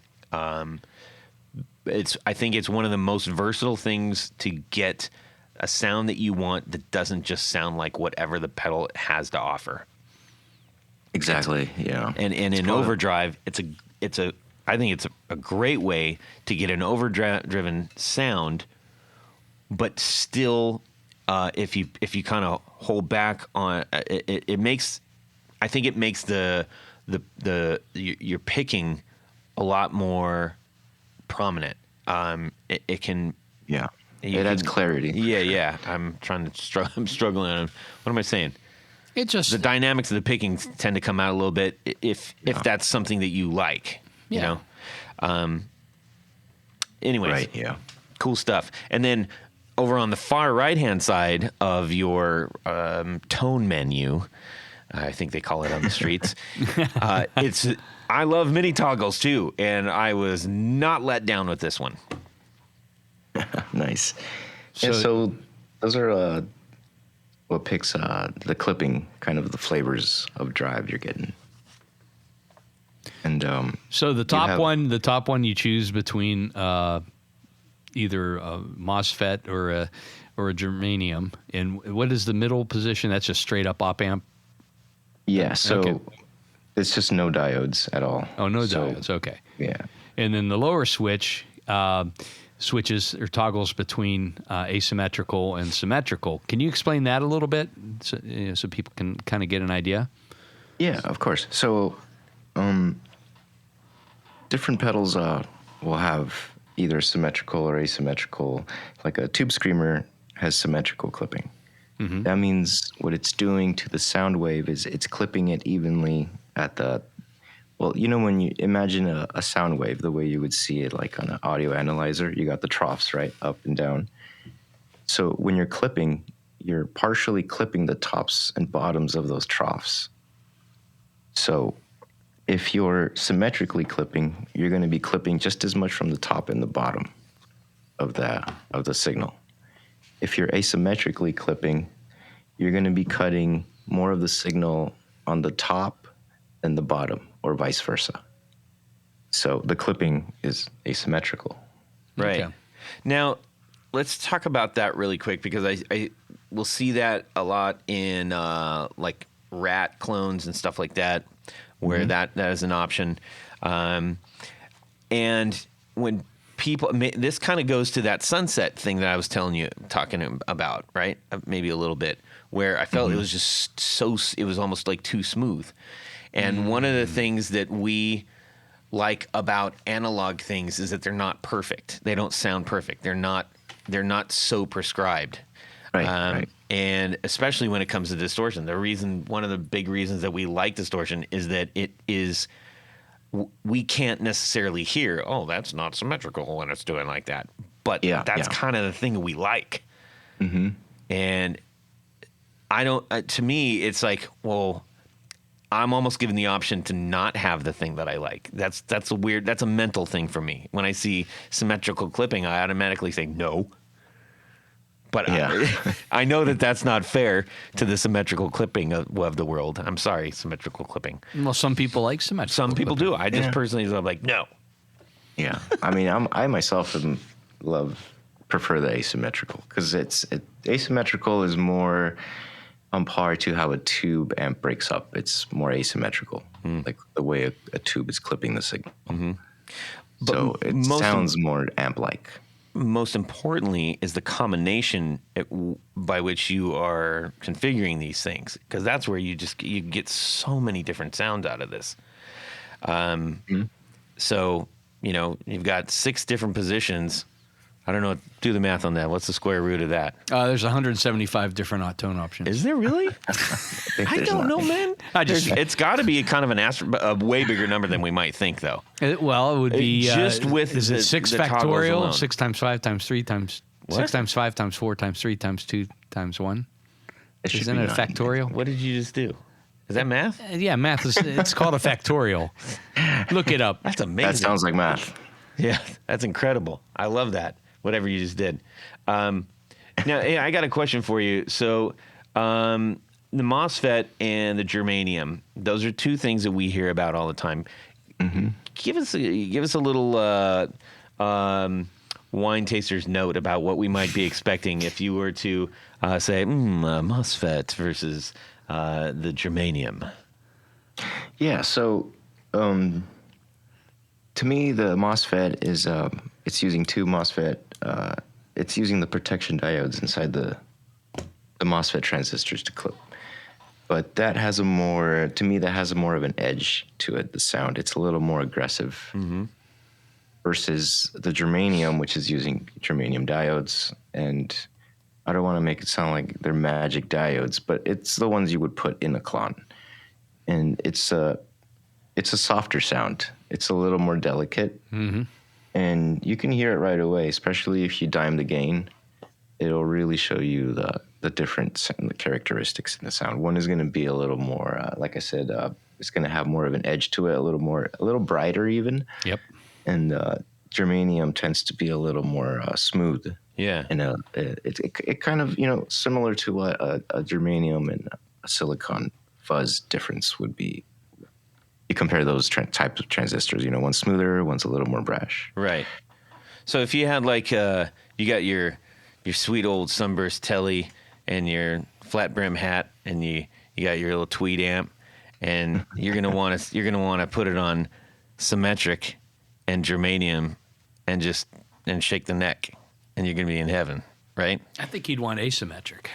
[SPEAKER 3] I think it's one of the most versatile things to get a sound that you want that doesn't just sound like whatever the pedal has to offer.
[SPEAKER 4] Exactly. Yeah.
[SPEAKER 3] And in overdrive, I think it's a great way to get an overdriven sound, but still, if you kind of hold back on it makes your picking a lot more prominent. It can.
[SPEAKER 4] Yeah. It adds clarity.
[SPEAKER 3] Yeah. I'm struggling on. What am I saying?
[SPEAKER 2] It just
[SPEAKER 3] The dynamics of the picking tend to come out a little bit if that's something that you like.
[SPEAKER 2] Yeah.
[SPEAKER 3] Anyways.
[SPEAKER 4] Right. Yeah.
[SPEAKER 3] Cool stuff. And then over on the far right-hand side of your tone menu, I think they call it on the streets, I love mini toggles too, and I was not let down with this one.
[SPEAKER 4] Nice. So those are what picks the clipping, kind of the flavors of drive you're getting. And
[SPEAKER 2] so the top one you choose between either a MOSFET or a germanium. And what is the middle position? That's just straight up op amp.
[SPEAKER 4] Yeah. So
[SPEAKER 2] okay.
[SPEAKER 4] It's just no diodes at all.
[SPEAKER 2] Oh, no diodes. Okay.
[SPEAKER 4] Yeah.
[SPEAKER 2] And then the lower switch switches or toggles between asymmetrical and symmetrical. Can you explain that a little bit so people can kind of get an idea?
[SPEAKER 4] Yeah, of course. So different pedals will have either symmetrical or asymmetrical. Like a Tube Screamer has symmetrical clipping. Mm-hmm. That means what it's doing to the sound wave is it's clipping it evenly at the, well, when you imagine a sound wave, the way you would see it like on an audio analyzer, you got the troughs, right, up and down. So when you're clipping, you're partially clipping the tops and bottoms of those troughs. So if you're symmetrically clipping, you're going to be clipping just as much from the top and the bottom of the signal. If you're asymmetrically clipping, you're going to be cutting more of the signal on the top than the bottom, or vice versa. So the clipping is asymmetrical.
[SPEAKER 3] Right.
[SPEAKER 2] Okay.
[SPEAKER 3] Now, let's talk about that really quick, because I will see that a lot in like rat clones and stuff like that, where that is an option. And when people, this kind of goes to that sunset thing that I was talking about, right? Maybe a little bit, where I felt it was just it was almost like too smooth. And one of the things that we like about analog things is that they're not perfect. They don't sound perfect. They're not so prescribed.
[SPEAKER 4] Right.
[SPEAKER 3] And especially when it comes to distortion, one of the big reasons that we like distortion is that we can't necessarily hear, oh, that's not symmetrical when it's doing like that. But that's kind of the thing we like. Mm-hmm. And to me, it's like, well, I'm almost given the option to not have the thing that I like. That's a mental thing for me. When I see symmetrical clipping, I automatically say no. But I know that that's not fair to the symmetrical clipping of the world. I'm sorry, symmetrical clipping.
[SPEAKER 2] Well, some people like symmetrical.
[SPEAKER 3] Some people do. I just personally am like, no.
[SPEAKER 4] Yeah, I mean, I myself prefer the asymmetrical, because asymmetrical is more on par to how a tube amp breaks up. It's more asymmetrical, like the way a tube is clipping the signal. Mm-hmm. So it sounds more amp-like.
[SPEAKER 3] Most importantly is the combination by which you are configuring these things, because that's where you get so many different sounds out of this. So, you've got 6 different positions. I don't know. Do the math on that. What's the square root of that?
[SPEAKER 2] There's 175 different tone options.
[SPEAKER 3] Is there really? I don't know, man. It's got to be kind of a way bigger number than we might think, though.
[SPEAKER 2] It would be
[SPEAKER 3] just with
[SPEAKER 2] is it 6
[SPEAKER 3] the
[SPEAKER 2] factorial? 6 times 5 times 3 times
[SPEAKER 3] what?
[SPEAKER 2] 6 times 5 times 4 times 3 times 2 times 1. Isn't it a factorial?
[SPEAKER 3] What did you just do? Is that math?
[SPEAKER 2] Yeah, math is. It's called a factorial. Look it up.
[SPEAKER 3] That's amazing.
[SPEAKER 4] That sounds like math.
[SPEAKER 3] Yeah, that's incredible. I love that. Whatever you just did. Now, I got a question for you. So, the MOSFET and the germanium, those are 2 things that we hear about all the time. Mm-hmm. Give us a little wine taster's note about what we might be expecting if you were to say MOSFET versus the germanium.
[SPEAKER 4] Yeah. So, to me, the MOSFET is it's using 2 MOSFET. It's using the protection diodes inside the MOSFET transistors to clip. But that has more of an edge to it, the sound. It's a little more aggressive versus the germanium, which is using germanium diodes. And I don't want to make it sound like they're magic diodes, but it's the ones you would put in a clon. And it's a softer sound. It's a little more delicate. Mm-hmm. And you can hear it right away, especially if you dime the gain. It'll really show you the difference and the characteristics in the sound. One is going to be a little more, like I said, it's going to have more of an edge to it, a little brighter even. Yep. And germanium tends to be a little more smooth.
[SPEAKER 3] Yeah.
[SPEAKER 4] And it kind of, similar to what a germanium and a silicon fuzz difference would be. You compare those types of transistors, one's smoother, one's a little more brash.
[SPEAKER 3] Right. So if you had you got your sweet old sunburst telly and your flat brim hat, and you got your little tweed amp, and you're gonna want to put it on symmetric and germanium, and shake the neck, and you're gonna be in heaven, right?
[SPEAKER 2] I think you'd want asymmetric.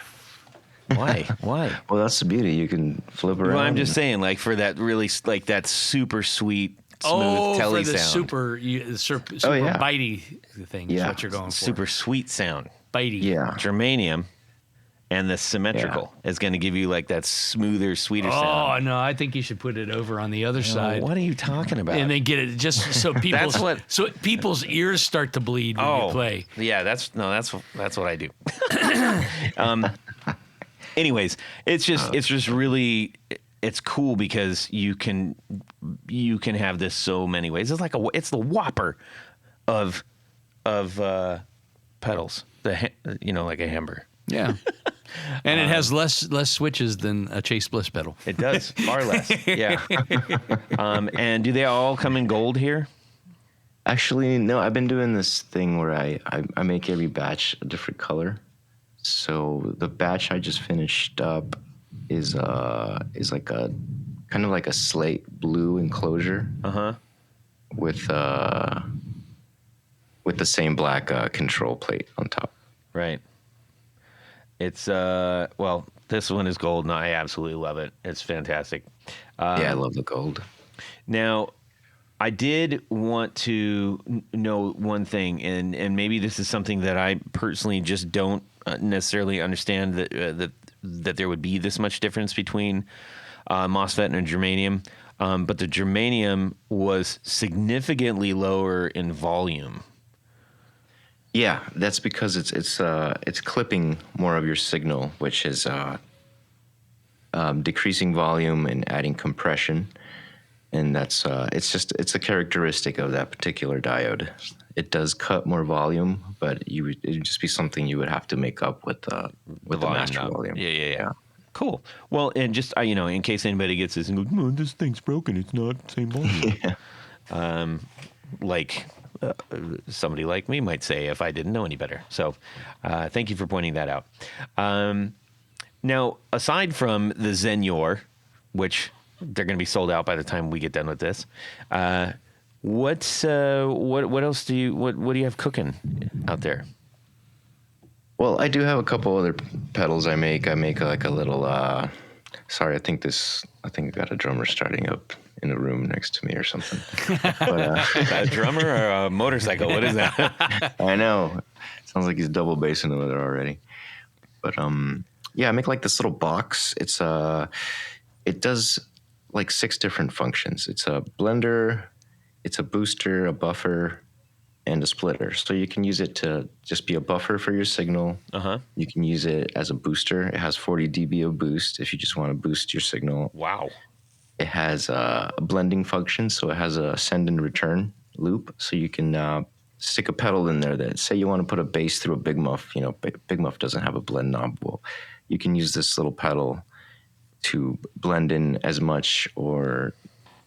[SPEAKER 3] Why?
[SPEAKER 4] Well, that's the beauty. You can flip around.
[SPEAKER 3] Well, I'm just saying, for that really, that super sweet, smooth telly
[SPEAKER 2] for the
[SPEAKER 3] sound.
[SPEAKER 2] super bitey thing is what you're going for.
[SPEAKER 3] Super sweet sound.
[SPEAKER 2] Bitey.
[SPEAKER 4] Yeah.
[SPEAKER 3] Germanium and the symmetrical is going to give you that smoother, sweeter sound.
[SPEAKER 2] Oh, no, I think you should put it over on the other side.
[SPEAKER 3] What are you talking about?
[SPEAKER 2] And then get it just so people's ears start to bleed when you play.
[SPEAKER 3] Yeah, that's what I do. Anyways, it's just really, it's cool because you can have this so many ways. It's the whopper of pedals, like a hamburger.
[SPEAKER 2] Yeah. And it has less switches than a Chase Bliss pedal.
[SPEAKER 3] It does, far less. Yeah. And do they all come in gold here?
[SPEAKER 4] Actually, no. I've been doing this thing where I make every batch a different color. So the batch I just finished up is like a kind of like a slate blue enclosure. Uh-huh. With with the same black control plate on top.
[SPEAKER 3] Right. It's well, this one is gold, and I absolutely love it. It's fantastic.
[SPEAKER 4] Yeah, I love the gold.
[SPEAKER 3] Now, I did want to know one thing, and maybe this is something that I personally just don't necessarily understand that there would be this much difference between MOSFET and a germanium, but the germanium was significantly lower in volume.
[SPEAKER 4] Yeah, that's because it's clipping more of your signal, which is decreasing volume and adding compression. And that's it's a characteristic of that particular diode. It does cut more volume, but it would just be something you would have to make up with the master
[SPEAKER 3] knob.
[SPEAKER 4] volume.
[SPEAKER 3] Yeah. Cool. Well, and just in case anybody gets this and goes, "No, this thing's broken. It's not the same volume."
[SPEAKER 4] Yeah.
[SPEAKER 3] Like somebody like me might say if I didn't know any better. So, thank you for pointing that out. Now, aside from the Zeñor, which they're going to be sold out by the time we get done with this. What else do you have cooking out there?
[SPEAKER 4] Well, I do have a couple other pedals I make. I make like a little. Sorry, I think I got a drummer starting up in the room next to me or something. But,
[SPEAKER 3] a drummer or a motorcycle? What is that?
[SPEAKER 4] I know. Sounds like he's double bassing over there already. But yeah, I make like this little box. It does like 6 different functions. It's a blender, it's a booster, a buffer, and a splitter. So you can use it to just be a buffer for your signal. Uh-huh. You can use it as a booster. It has 40 dB of boost if you just want to boost your signal.
[SPEAKER 3] Wow.
[SPEAKER 4] It has a blending function, so it has a send and return loop. So you can stick a pedal in there that, say you want to put a bass through a Big Muff. Big Muff doesn't have a blend knob. Well, you can use this little pedal to blend in as much or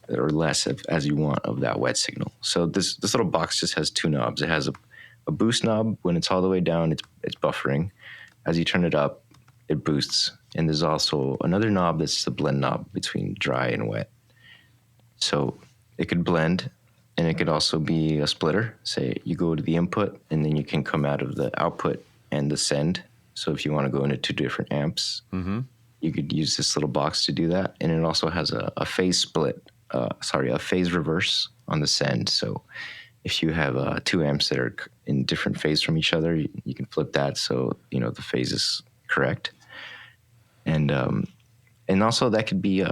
[SPEAKER 4] less as you want of that wet signal. So this little box just has 2 knobs. It has a boost knob. When it's all the way down, it's buffering. As you turn it up, it boosts. And there's also another knob that's the blend knob between dry and wet. So it could blend, and it could also be a splitter. Say you go to the input, and then you can come out of the output and the send. So if you want to go into 2 different amps, you could use this little box to do that. And it also has a phase split, a phase reverse on the send. So if you have 2 amps that are in different phase from each other, you can flip that so the phase is correct. And also that could be,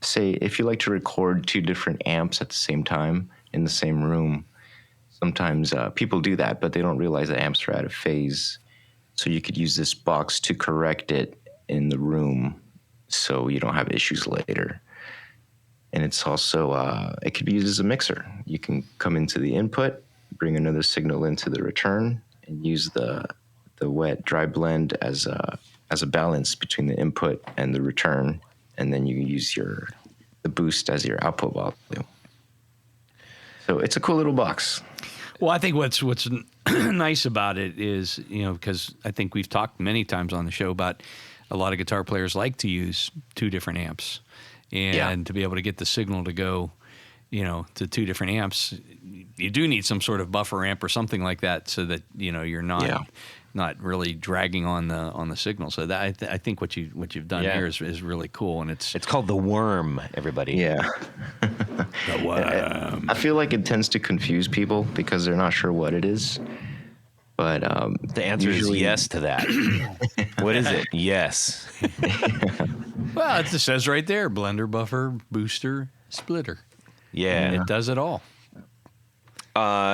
[SPEAKER 4] say, if you like to record 2 different amps at the same time in the same room, sometimes people do that, but they don't realize the amps are out of phase. So you could use this box to correct it in the room so you don't have issues later. And it's also, it could be used as a mixer. You can come into the input, bring another signal into the return, and use the wet dry blend as a balance between the input and the return. And then you can use the boost as your output volume. So it's a cool little box.
[SPEAKER 2] Well, I think what's nice about it is, because I think we've talked many times on the show about a lot of guitar players like to use 2 different amps, and to be able to get the signal to go, to 2 different amps, you do need some sort of buffer amp or something like that, so that you're not really dragging on the signal. So that I think what you've done here is really cool, and it's
[SPEAKER 3] called the worm, everybody.
[SPEAKER 4] Yeah.
[SPEAKER 2] The worm.
[SPEAKER 4] I feel like it tends to confuse people because they're not sure what it is. But
[SPEAKER 3] the answer is yes to that. What is it? Yes.
[SPEAKER 2] Well, it says right there: blender, buffer, booster, splitter.
[SPEAKER 3] Yeah,
[SPEAKER 2] and it does it all.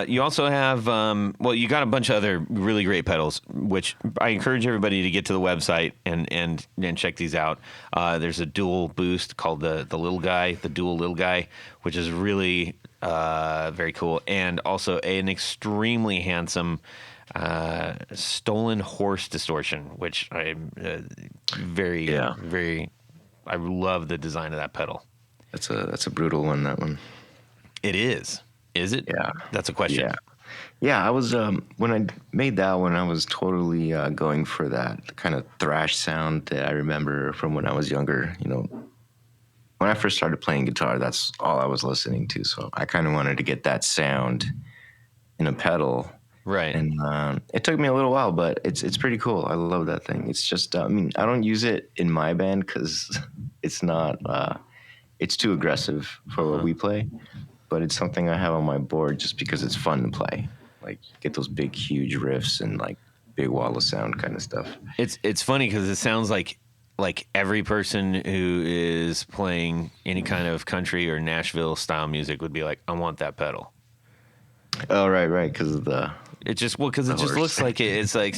[SPEAKER 3] You also have, you got a bunch of other really great pedals, which I encourage everybody to get to the website and check these out. There's a dual boost called the little guy, the dual little guy, which is really very cool, and also an extremely handsome stolen horse distortion, which I'm very. I love the design of that pedal.
[SPEAKER 4] That's a brutal one. That one.
[SPEAKER 3] It is. Is it?
[SPEAKER 4] Yeah.
[SPEAKER 3] That's a question.
[SPEAKER 4] Yeah. I was when I made that one, I was totally going for that kind of thrash sound that I remember from when I was younger. When I first started playing guitar, that's all I was listening to. So I kind of wanted to get that sound in a pedal.
[SPEAKER 3] Right.
[SPEAKER 4] And it took me a little while, but it's pretty cool. I love that thing. It's just, I mean, I don't use it in my band because it's not, it's too aggressive for what we play. But it's something I have on my board just because it's fun to play. Like, get those big, huge riffs and like big wall of sound kind of stuff.
[SPEAKER 3] It's funny because it sounds like every person who is playing any kind of country or Nashville style music would be like, I want that pedal.
[SPEAKER 4] Oh, right, because of the.
[SPEAKER 3] It just because it just looks like it's like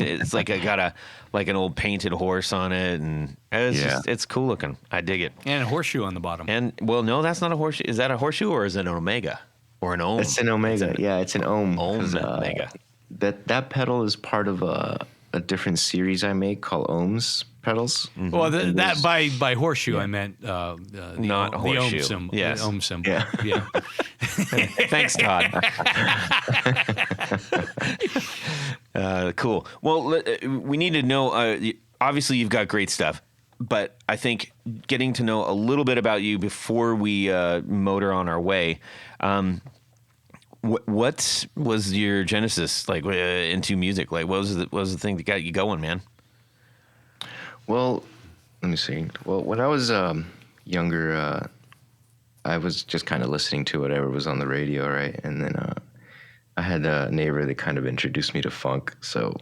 [SPEAKER 3] I got an old painted horse on it, and it's cool looking. I dig it.
[SPEAKER 2] And a horseshoe on the bottom.
[SPEAKER 3] And well, no, that's not a horseshoe. Is that a horseshoe or is it an omega or an ohm?
[SPEAKER 4] It's an omega. It's an ohm.
[SPEAKER 3] Omega.
[SPEAKER 4] That pedal is part of a different series I make called ohms pedals.
[SPEAKER 2] Mm-hmm. Well, that by horseshoe I meant
[SPEAKER 3] not horseshoe.
[SPEAKER 2] The ohm symbol.
[SPEAKER 3] Yes.
[SPEAKER 2] The ohm symbol.
[SPEAKER 3] Yeah. Thanks, Todd. Cool. Well, we need to know. Obviously, you've got great stuff, but I think getting to know a little bit about you before we motor on our way. What was your genesis like into music? Like, what was the thing that got you going, man?
[SPEAKER 4] Well, let me see. Well, when I was younger, I was just kind of listening to whatever was on the radio, right? And then I had a neighbor that kind of introduced me to funk. So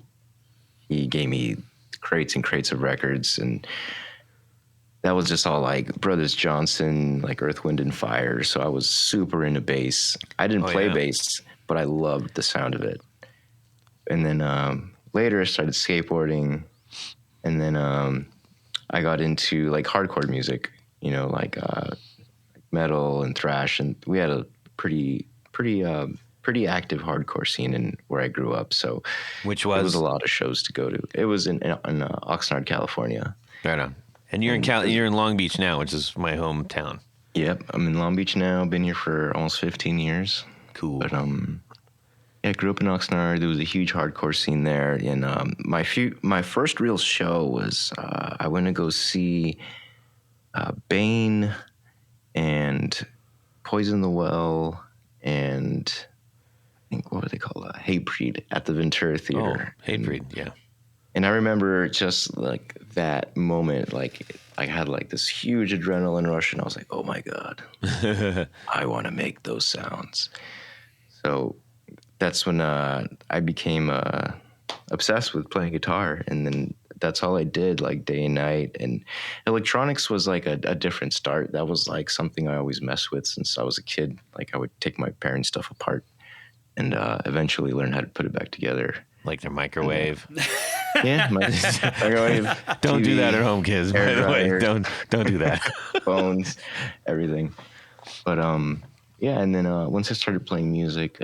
[SPEAKER 4] he gave me crates and crates of records, and that was just all like Brothers Johnson, like Earth, Wind, and Fire. So I was super into bass. I didn't play bass, but I loved the sound of it. And then later I started skateboarding, and then I got into like hardcore music, like metal and thrash, and we had a pretty active hardcore scene in where I grew up. So it was a lot of shows to go to. It was in Oxnard, California.
[SPEAKER 3] Right on. And you're you're in Long Beach now, which is my hometown.
[SPEAKER 4] Yep, I'm in Long Beach now. Been here for almost 15 years.
[SPEAKER 3] Cool.
[SPEAKER 4] But I grew up in Oxnard. There was a huge hardcore scene there. And my first real show was I went to go see Bane and Poison the Well and I think what were they called? Hatebreed at the Ventura Theater.
[SPEAKER 3] Oh, Hatebreed, yeah.
[SPEAKER 4] And I remember just like that moment, like I had like this huge adrenaline rush, and I was like, "Oh my God, I want to make those sounds." So that's when I became obsessed with playing guitar, and then that's all I did, like day and night. And electronics was like a different start. That was like something I always messed with since I was a kid. Like I would take my parents' stuff apart and eventually learn how to put it back together.
[SPEAKER 3] Like their microwave.
[SPEAKER 4] Yeah, microwave.
[SPEAKER 3] Don't
[SPEAKER 4] TV,
[SPEAKER 3] do that at home, kids. By the way, don't do that.
[SPEAKER 4] Phones, everything. But yeah, and then once I started playing music,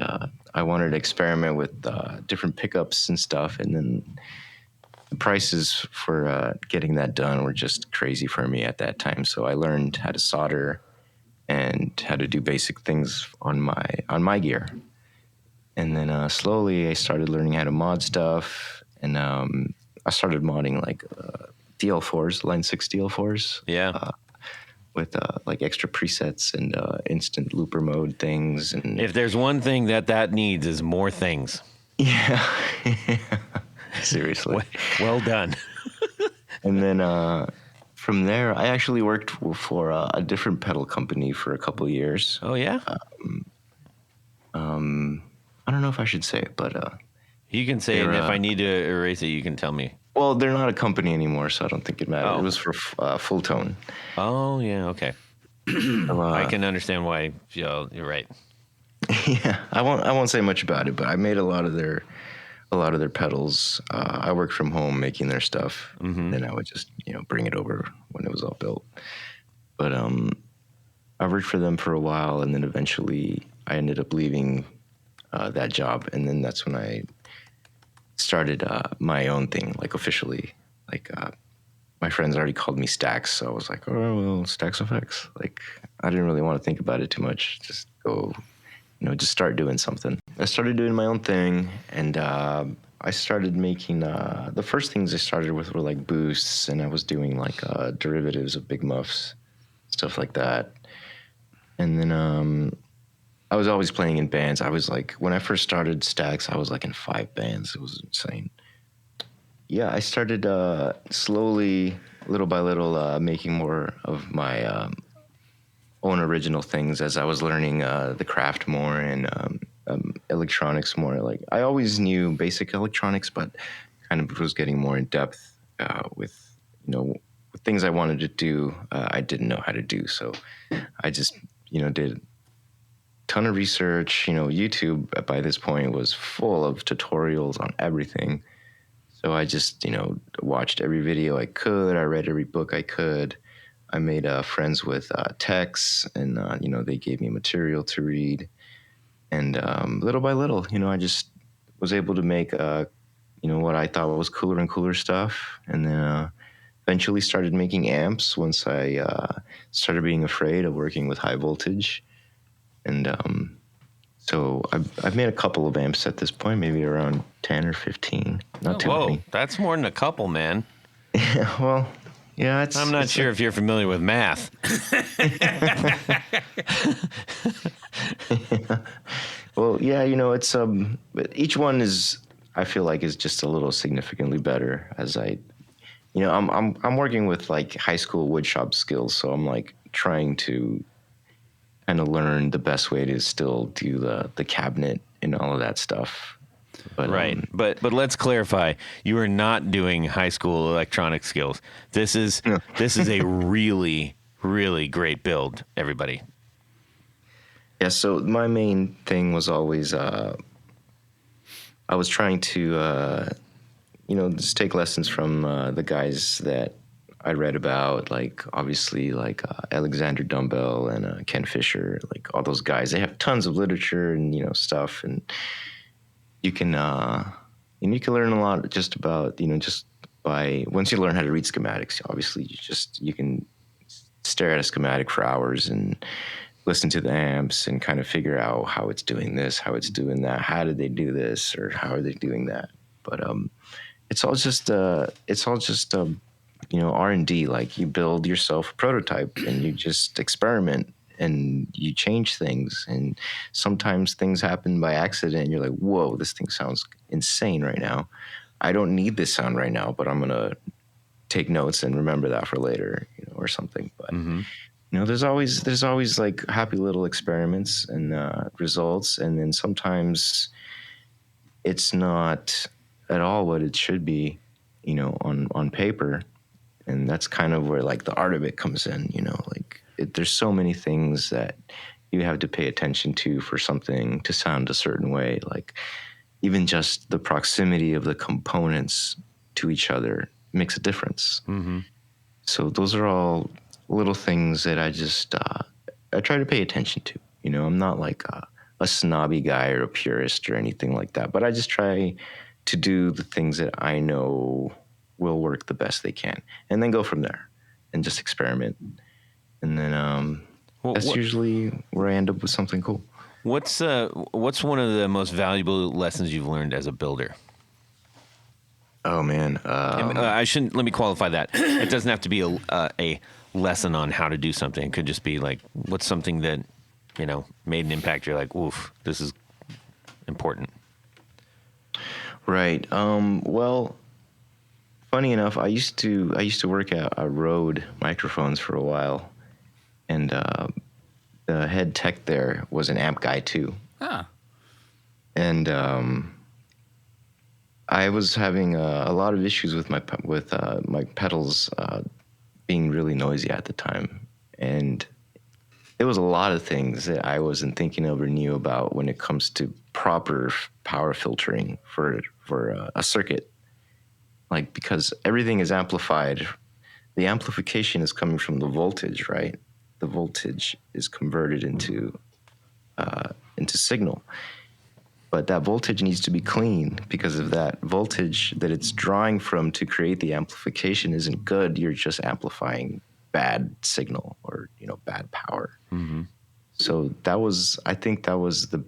[SPEAKER 4] I wanted to experiment with different pickups and stuff, and then the prices for getting that done were just crazy for me at that time. So I learned how to solder and how to do basic things on my gear. And then slowly I started learning how to mod stuff, and I started modding like DL4s, Line 6 DL4s.
[SPEAKER 3] Yeah.
[SPEAKER 4] With like extra presets and instant looper mode things. And
[SPEAKER 3] if there's one thing that needs is more things.
[SPEAKER 4] Yeah. Seriously.
[SPEAKER 3] Well done.
[SPEAKER 4] And then from there, I actually worked for a different pedal company for a couple of years.
[SPEAKER 3] Oh, yeah?
[SPEAKER 4] I don't know if I should say it, but
[SPEAKER 3] you can say it, and if I need to erase it, you can tell me.
[SPEAKER 4] Well, they're not a company anymore, so I don't think it matters.
[SPEAKER 3] Oh.
[SPEAKER 4] It was for Full Tone.
[SPEAKER 3] Oh, yeah, okay. I can understand why you're right.
[SPEAKER 4] Yeah, I won't say much about it, but I made a lot of their pedals. I worked from home making their stuff, and then I would just bring it over when it was all built. But I worked for them for a while, and then eventually I ended up leaving that job, and then that's when I started my own thing, like officially. Like my friends already called me Stax, so I was like, oh well, Stax FX. Like I didn't really want to think about it too much. Just go, just start doing something. I started doing my own thing, and I started making the first things I started with were like boosts, and I was doing like derivatives of big muffs, stuff like that. And then I was always playing in bands. I was like, when I first started Stax, I was like in 5 bands. It was insane. Yeah, I started slowly, little by little, making more of my own original things as I was learning the craft more and electronics more. Like, I always knew basic electronics, but kind of was getting more in depth with, with things I wanted to do. I didn't know how to do, so I just, did a ton of research. YouTube by this point was full of tutorials on everything. So I just, watched every video I could. I read every book I could. I made friends with techs, and, they gave me material to read. And little by little, I just was able to make, what I thought was cooler and cooler stuff. And then eventually started making amps once I started being afraid of working with high voltage. And so I've made a couple of amps at this point, maybe around 10 or 15. Not too many.
[SPEAKER 3] That's more than a couple, man.
[SPEAKER 4] Yeah, well, yeah,
[SPEAKER 3] I'm not sure if you're familiar with math.
[SPEAKER 4] Well, yeah, it's each one is, I feel like, is just a little significantly better as I'm working with like high school woodshop skills, so I'm like trying to kind of learn the best way to still do the cabinet and all of that stuff. But,
[SPEAKER 3] right. But let's clarify. You are not doing high school electronic skills. This is a really, really great build, everybody.
[SPEAKER 4] Yeah, so my main thing was always I was trying to just take lessons from the guys that I read about, like obviously like Alexander Dumbbell and Ken Fisher, like all those guys. They have tons of literature and stuff, and you can learn a lot just about just by once you learn how to read schematics. Obviously, you can stare at a schematic for hours and listen to the amps and kind of figure out how it's doing this, how it's doing that, how did they do this, or how are they doing that. But it's all just R&D. Like, you build yourself a prototype and you just experiment and you change things, and sometimes things happen by accident and you're like, whoa, this thing sounds insane right now. I don't need this sound right now, but I'm gonna take notes and remember that for later, or something. But there's always like happy little experiments and results, and then sometimes it's not at all what it should be, on paper. And that's kind of where like the art of it comes in, there's so many things that you have to pay attention to for something to sound a certain way. Like, even just the proximity of the components to each other makes a difference. Mm-hmm. So those are all little things that I just, I try to pay attention to. I'm not like a snobby guy or a purist or anything like that, but I just try to do the things that I know will work the best they can, and then go from there and just experiment. And then that's usually where I end up with something cool.
[SPEAKER 3] What's one of the most valuable lessons you've learned as a builder?
[SPEAKER 4] Oh man,
[SPEAKER 3] let me qualify that. It doesn't have to be a lesson on how to do something. It could just be like, what's something that made an impact. You're like, oof, this is important.
[SPEAKER 4] Right. Well, funny enough, I used to work at Rode Microphones for a while, and the head tech there was an amp guy too.
[SPEAKER 2] Ah.
[SPEAKER 4] And I was having a lot of issues with my pedals being really noisy at the time, and there was a lot of things that I wasn't thinking of or knew about when it comes to proper power filtering for a circuit. Like, because everything is amplified, the amplification is coming from the voltage, right? The voltage is converted into signal. But that voltage needs to be clean, because if that voltage that it's drawing from to create the amplification isn't good, you're just amplifying bad signal or, bad power. Mm-hmm. So I think that was the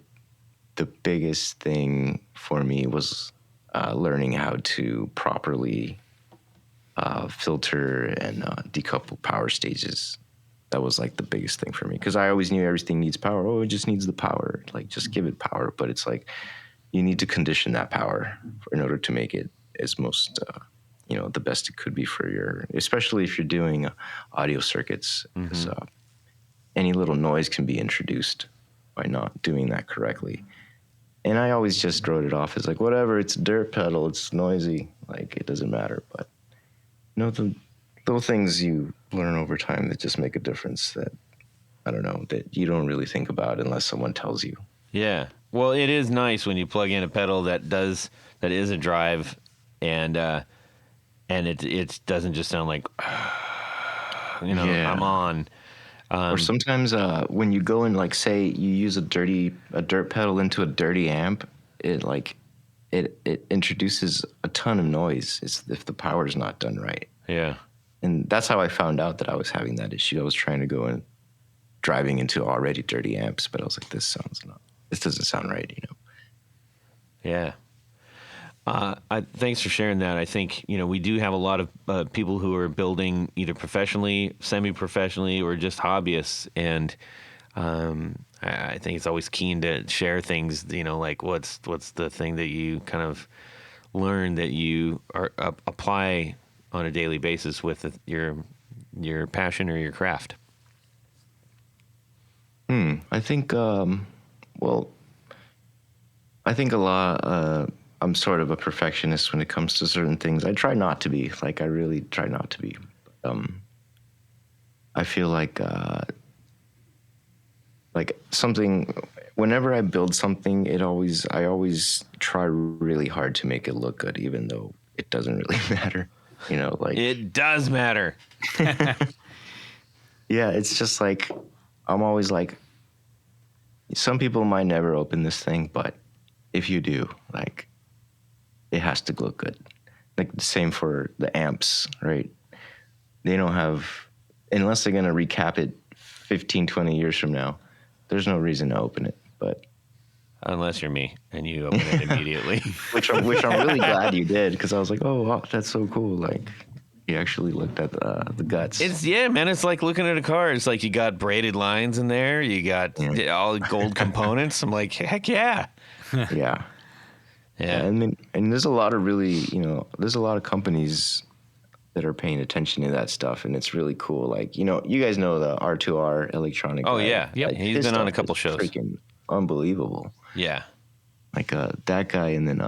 [SPEAKER 4] biggest thing for me, was learning how to properly filter and decouple power stages. that was like the biggest thing for me, because I always knew everything needs power. Oh, it just needs the power. Like, just give it power. But it's like you need to condition that power in order to make it as most, the best it could be for your, especially if you're doing audio circuits. Because any little noise can be introduced by not doing that correctly. And I always just wrote it off as like, whatever, it's a dirt pedal, it's noisy, like, it doesn't matter. But the little things you learn over time that just make a difference that, I don't know, that you don't really think about unless someone tells you.
[SPEAKER 3] Yeah. Well, it is nice when you plug in a pedal that is a drive, and it doesn't just sound like, I'm on.
[SPEAKER 4] Or sometimes when you go and, like, say you use a dirt pedal into a dirty amp, it introduces a ton of noise if the power's not done right.
[SPEAKER 3] Yeah.
[SPEAKER 4] And that's how I found out that I was having that issue. I was trying to go and driving into already dirty amps, but I was like, this doesn't sound right,
[SPEAKER 3] Yeah. Thanks for sharing that. I think, we do have a lot of people who are building either professionally, semi-professionally, or just hobbyists. And I think it's always keen to share things, like what's the thing that you kind of learn that you apply on a daily basis with your passion or your craft.
[SPEAKER 4] I think, I think a lot, I'm sort of a perfectionist when it comes to certain things. I try not to be. Like, I really try not to be. I feel like something, whenever I build something, I always try really hard to make it look good, even though it doesn't really matter.
[SPEAKER 3] It does matter.
[SPEAKER 4] Yeah, it's just like, I'm always like, some people might never open this thing, but if you do, like, it has to look good. Like, the same for the amps, right? They don't have, unless they're going to recap it 15, 20 years from now, there's no reason to open it. But
[SPEAKER 3] unless you're me and you open it immediately.
[SPEAKER 4] which I'm really glad you did, because I was like, oh, wow, that's so cool. Like, you actually looked at the guts.
[SPEAKER 3] It's like looking at a car. It's like you got braided lines in there. You got all gold components. I'm like, heck yeah.
[SPEAKER 4] Yeah.
[SPEAKER 3] Yeah.
[SPEAKER 4] And there's a lot of really, there's a lot of companies that are paying attention to that stuff, and it's really cool. Like, you guys know the R2R electronic
[SPEAKER 3] Oh,
[SPEAKER 4] guy.
[SPEAKER 3] yeah.
[SPEAKER 2] Yep.
[SPEAKER 4] Like,
[SPEAKER 3] He's been on a couple shows.
[SPEAKER 4] Freaking unbelievable.
[SPEAKER 3] Yeah.
[SPEAKER 4] Like that guy, and then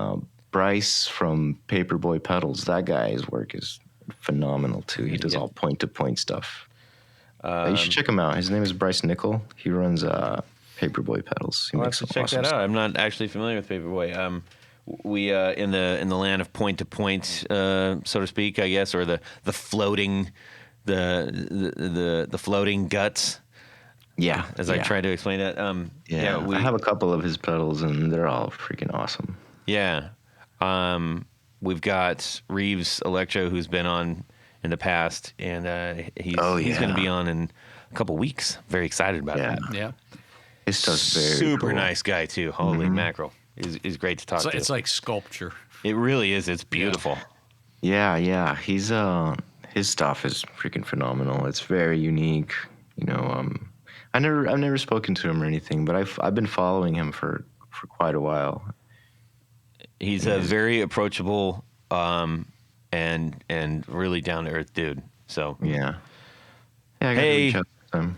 [SPEAKER 4] Bryce from Paperboy Pedals. That guy's work is phenomenal too. He does all point-to-point stuff. You should check him out. His name is Bryce Nickel. He runs Paperboy Pedals.
[SPEAKER 3] I'll have to check that out. I'm not actually familiar with Paperboy. We in the land of point to point, so to speak, I guess, or the floating the floating guts.
[SPEAKER 4] Yeah,
[SPEAKER 3] as I try to explain it.
[SPEAKER 4] I have a couple of his pedals, and they're all freaking awesome.
[SPEAKER 3] Yeah, we've got Reeves Electro, who's been on in the past, and he's going to be on in a couple weeks. Very excited about that.
[SPEAKER 2] Yeah.
[SPEAKER 4] His stuff's very
[SPEAKER 3] super
[SPEAKER 4] cool.
[SPEAKER 3] Nice guy too. Holy mackerel, he's great to talk to.
[SPEAKER 2] It's like sculpture.
[SPEAKER 3] It really is. It's beautiful.
[SPEAKER 4] Yeah. He's his stuff is freaking phenomenal. It's very unique. I've never spoken to him or anything, but I've been following him for quite a while.
[SPEAKER 3] He's a very approachable and really down to earth dude. So
[SPEAKER 4] yeah. I gotta reach out to him.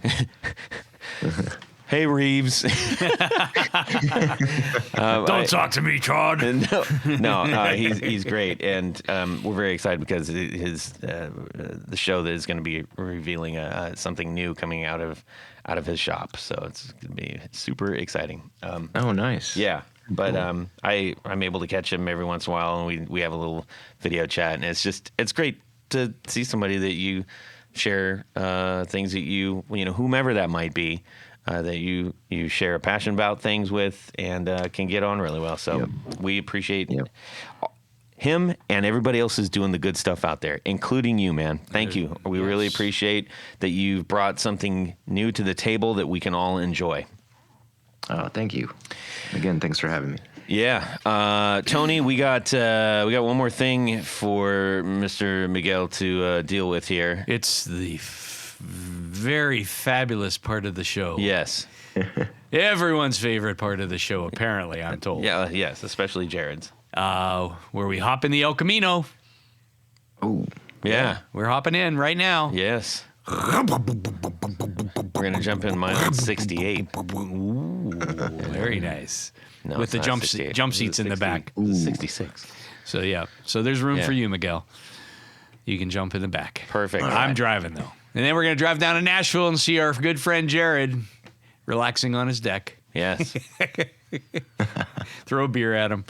[SPEAKER 3] Hey, Reeves.
[SPEAKER 2] Don't talk to me, Todd.
[SPEAKER 3] He's great, and we're very excited because his the show that is going to be revealing something new coming out of his shop. So it's going to be super exciting.
[SPEAKER 4] Oh, nice.
[SPEAKER 3] Yeah. But I'm able to catch him every once in a while, and we have a little video chat, and it's great to see somebody that you share things that you whomever that might be. That you share a passion about things with and can get on really well. So we appreciate him and everybody else is doing the good stuff out there, including you, man. Thank you. We really appreciate that you've brought something new to the table that we can all enjoy.
[SPEAKER 4] Oh, thank you. Again, thanks for having me.
[SPEAKER 3] Yeah. Tony, we got one more thing for Mr. Miguel to deal with here.
[SPEAKER 2] It's the very fabulous part of the show.
[SPEAKER 3] Yes.
[SPEAKER 2] Everyone's favorite part of the show, apparently, I'm told.
[SPEAKER 3] Yeah. Yes. Especially Jared's.
[SPEAKER 2] Where we hop in the El Camino.
[SPEAKER 4] Oh,
[SPEAKER 3] Yeah.
[SPEAKER 2] We're hopping in right now.
[SPEAKER 3] Yes. We're gonna jump in mine on 68.
[SPEAKER 2] Ooh, very nice.
[SPEAKER 3] No,
[SPEAKER 2] With
[SPEAKER 3] it's
[SPEAKER 2] the
[SPEAKER 3] not
[SPEAKER 2] jump
[SPEAKER 3] 68.
[SPEAKER 2] seats in the
[SPEAKER 3] 60
[SPEAKER 2] back.
[SPEAKER 3] This is 66.
[SPEAKER 2] So, yeah. So there's room
[SPEAKER 3] Yeah.
[SPEAKER 2] for you, Miguel. You can jump in the back.
[SPEAKER 3] Perfect.
[SPEAKER 2] I'm driving, though. And then we're going to drive down to Nashville and see our good friend Jared relaxing on his deck.
[SPEAKER 3] Yes.
[SPEAKER 2] Throw a beer at him.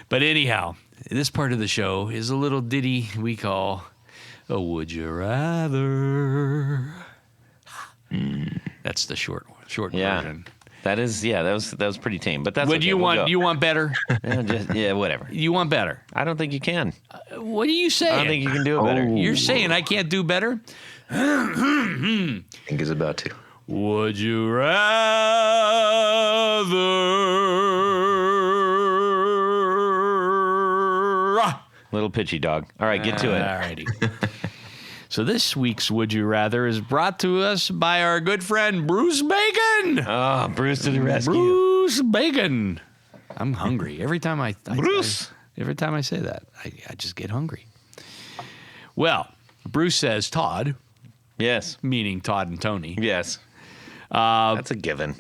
[SPEAKER 2] But anyhow, this part of the show is a little ditty we call a Would You Rather. That's the short
[SPEAKER 3] Yeah.
[SPEAKER 2] version.
[SPEAKER 3] That is. Yeah. That was pretty tame. But that's.
[SPEAKER 2] What do
[SPEAKER 3] okay. We'll go.
[SPEAKER 2] you want better?
[SPEAKER 3] Yeah. Whatever.
[SPEAKER 2] You want better.
[SPEAKER 3] I don't think you can.
[SPEAKER 2] What are you saying?
[SPEAKER 3] I don't think you can do it better.
[SPEAKER 2] You're saying I can't do better?
[SPEAKER 4] I think he's about to.
[SPEAKER 2] Would you rather?
[SPEAKER 3] Little pitchy dog. All right, get to it.
[SPEAKER 2] Alrighty. So this week's Would You Rather is brought to us by our good friend Bruce Bacon.
[SPEAKER 3] Oh, Bruce to the rescue.
[SPEAKER 2] Bruce Bacon. I'm hungry. Every time I
[SPEAKER 3] Bruce.
[SPEAKER 2] every time I say that, I just get hungry. Well, Bruce says Todd,
[SPEAKER 3] Yes.
[SPEAKER 2] meaning Todd and Tony.
[SPEAKER 3] Yes. That's a given.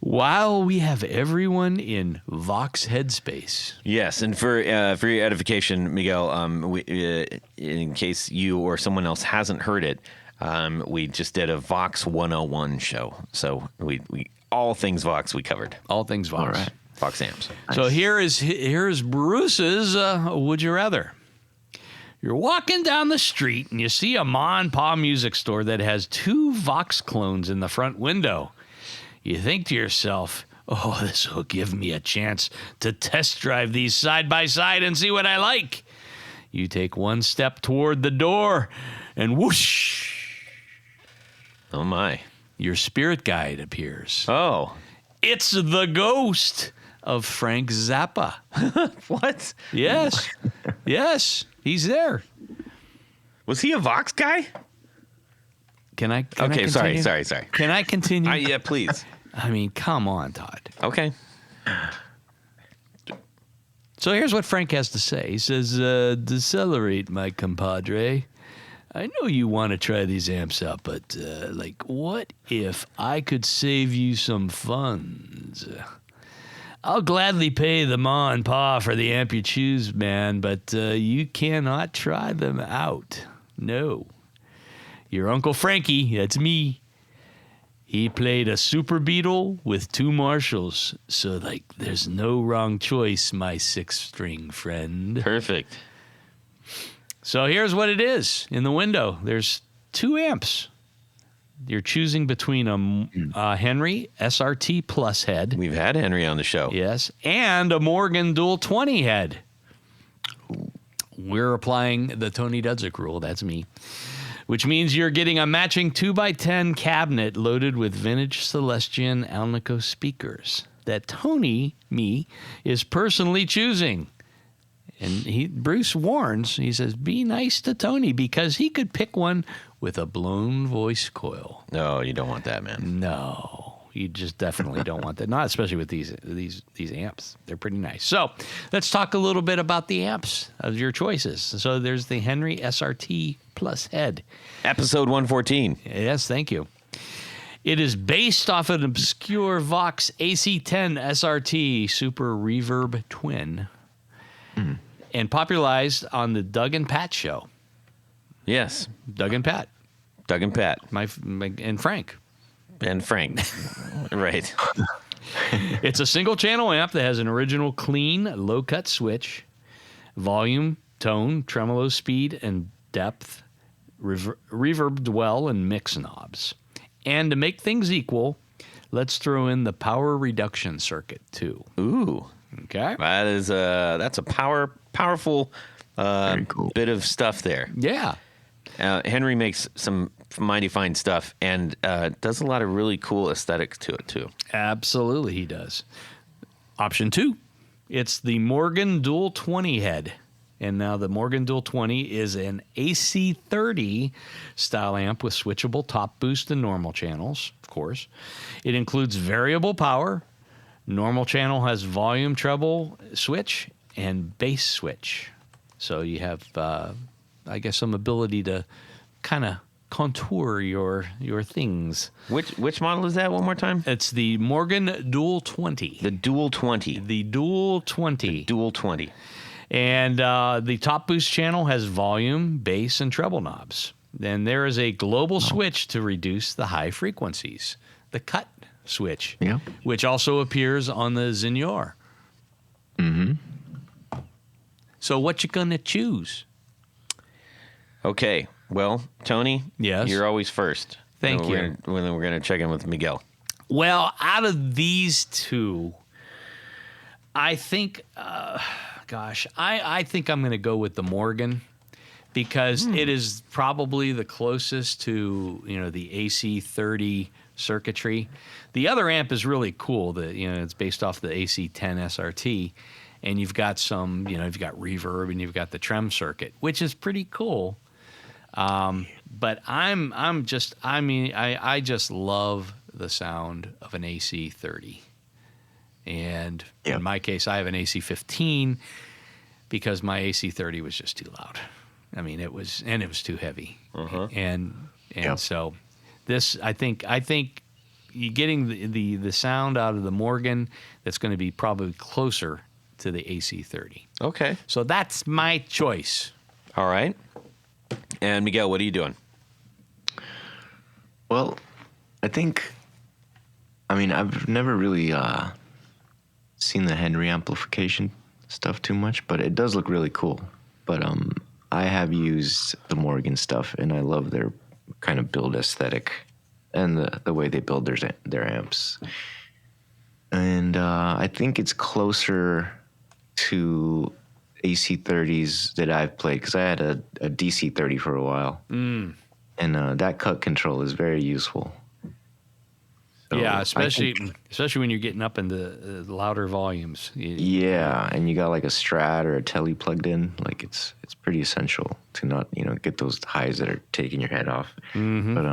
[SPEAKER 2] While we have everyone in Vox headspace,
[SPEAKER 3] Yes, and for your edification, Miguel, in case you or someone else hasn't heard it, we just did a Vox 101 show. So we all things Vox we covered.
[SPEAKER 2] all things Vox.
[SPEAKER 4] All right.
[SPEAKER 3] Vox amps.
[SPEAKER 2] So here's Bruce's Would You Rather. You're walking down the street and you see a Ma and Pa music store that has 2 Vox clones in the front window. You think to yourself, oh, this will give me a chance to test drive these side by side and see what I like. You take one step toward the door and whoosh,
[SPEAKER 3] Oh my.
[SPEAKER 2] your spirit guide appears.
[SPEAKER 3] Oh.
[SPEAKER 2] It's the ghost of Frank Zappa.
[SPEAKER 3] What?
[SPEAKER 2] Yes. Yes. He's there.
[SPEAKER 3] Was he a Vox guy?
[SPEAKER 2] Can I
[SPEAKER 3] Okay,
[SPEAKER 2] continue?
[SPEAKER 3] sorry.
[SPEAKER 2] Can I continue?
[SPEAKER 3] Yeah, please.
[SPEAKER 2] I mean, come on, Todd.
[SPEAKER 3] Okay.
[SPEAKER 2] So here's what Frank has to say. He says, decelerate, my compadre. I know you want to try these amps out, but, what if I could save you some funds? I'll gladly pay the ma and pa for the amp you choose, man, but you cannot try them out. No. Your Uncle Frankie, that's me. He played a Super Beetle with 2 Marshalls, so, there's no wrong choice, my 6-string friend.
[SPEAKER 3] Perfect.
[SPEAKER 2] So here's what it is. In the window, there's 2 amps. You're choosing between a Henry SRT Plus head,
[SPEAKER 3] We've had Henry on the show.
[SPEAKER 2] yes, and a Morgan Dual 20 head. We're applying the Tony Dudzik rule. That's me. Which means you're getting a matching 2x10 cabinet loaded with vintage Celestion Alnico speakers that Tony, me, is personally choosing. And Bruce warns, he says, be nice to Tony because he could pick one with a blown voice coil.
[SPEAKER 3] No, you don't want that, man.
[SPEAKER 2] No, you just definitely don't want that. Not especially with these amps. They're pretty nice. So let's talk a little bit about the amps of your choices. So there's the Henry SRT Plus head.
[SPEAKER 3] Episode 114.
[SPEAKER 2] Yes, thank you. It is based off an obscure Vox AC10 SRT Super Reverb Twin and popularized on the Doug and Pat show.
[SPEAKER 3] Yes.
[SPEAKER 2] Doug and Pat.
[SPEAKER 3] Doug and Pat.
[SPEAKER 2] And Frank.
[SPEAKER 3] And Frank. Right.
[SPEAKER 2] It's a single channel amp that has an original clean, low cut switch, volume, tone, tremolo speed, and depth, reverb dwell, and mix knobs. And to make things equal, let's throw in the power reduction circuit too.
[SPEAKER 3] Ooh.
[SPEAKER 2] Okay.
[SPEAKER 3] That's a powerful
[SPEAKER 4] cool.
[SPEAKER 3] bit of stuff there.
[SPEAKER 2] Yeah.
[SPEAKER 3] Henry makes some mighty fine stuff and does a lot of really cool aesthetics to it too.
[SPEAKER 2] Absolutely, he does. Option 2, it's the Morgan Dual 20 head. And now the Morgan Dual 20 is an AC30 style amp with switchable top boost and normal channels, of course. It includes variable power. Normal channel has volume treble switch and bass switch. So you have, I guess, some ability to kind of contour your things.
[SPEAKER 3] Which model is that one more time?
[SPEAKER 2] It's the Morgan Dual 20.
[SPEAKER 3] The Dual 20.
[SPEAKER 2] The Dual 20.
[SPEAKER 3] The Dual 20.
[SPEAKER 2] And the top boost channel has volume, bass, and treble knobs. Then there is a global switch to reduce the high frequencies. The cut switch, which also appears on the Zeñor.
[SPEAKER 4] Mm-hmm.
[SPEAKER 2] So what you gonna choose?
[SPEAKER 3] Okay. Well, Tony,
[SPEAKER 2] yes,
[SPEAKER 3] you're always first.
[SPEAKER 2] Thank you.
[SPEAKER 3] Then we're going to check in with Miguel.
[SPEAKER 2] Well, out of these two, I think, I think I'm going to go with the Morgan because it is probably the closest to, the AC30 circuitry. The other amp is really cool. It's based off the AC10 SRT, and you've got some, you've got reverb and you've got the trem circuit, which is pretty cool. But I just love the sound of an AC30. And in my case, I have an AC15 because my AC30 was just too loud. I mean, it was too heavy. And so this, I think you're getting the sound out of the Morgan that's going to be probably closer to the AC30.
[SPEAKER 3] Okay.
[SPEAKER 2] So that's my choice.
[SPEAKER 3] All right. And Miguel, what are you doing?
[SPEAKER 4] Well, I've never really seen the Henry amplification stuff too much, but it does look really cool. But I have used the Morgan stuff, and I love their kind of build aesthetic and the way they build their amps. And I think it's closer to AC30s that I've played because I had a DC30 for a while. And that cut control is very useful. So
[SPEAKER 2] yeah, especially when you're getting up into louder volumes.
[SPEAKER 4] And you got like a Strat or a Tele plugged in. Like it's pretty essential to not get those highs that are taking your head off.
[SPEAKER 2] Mm-hmm.
[SPEAKER 4] But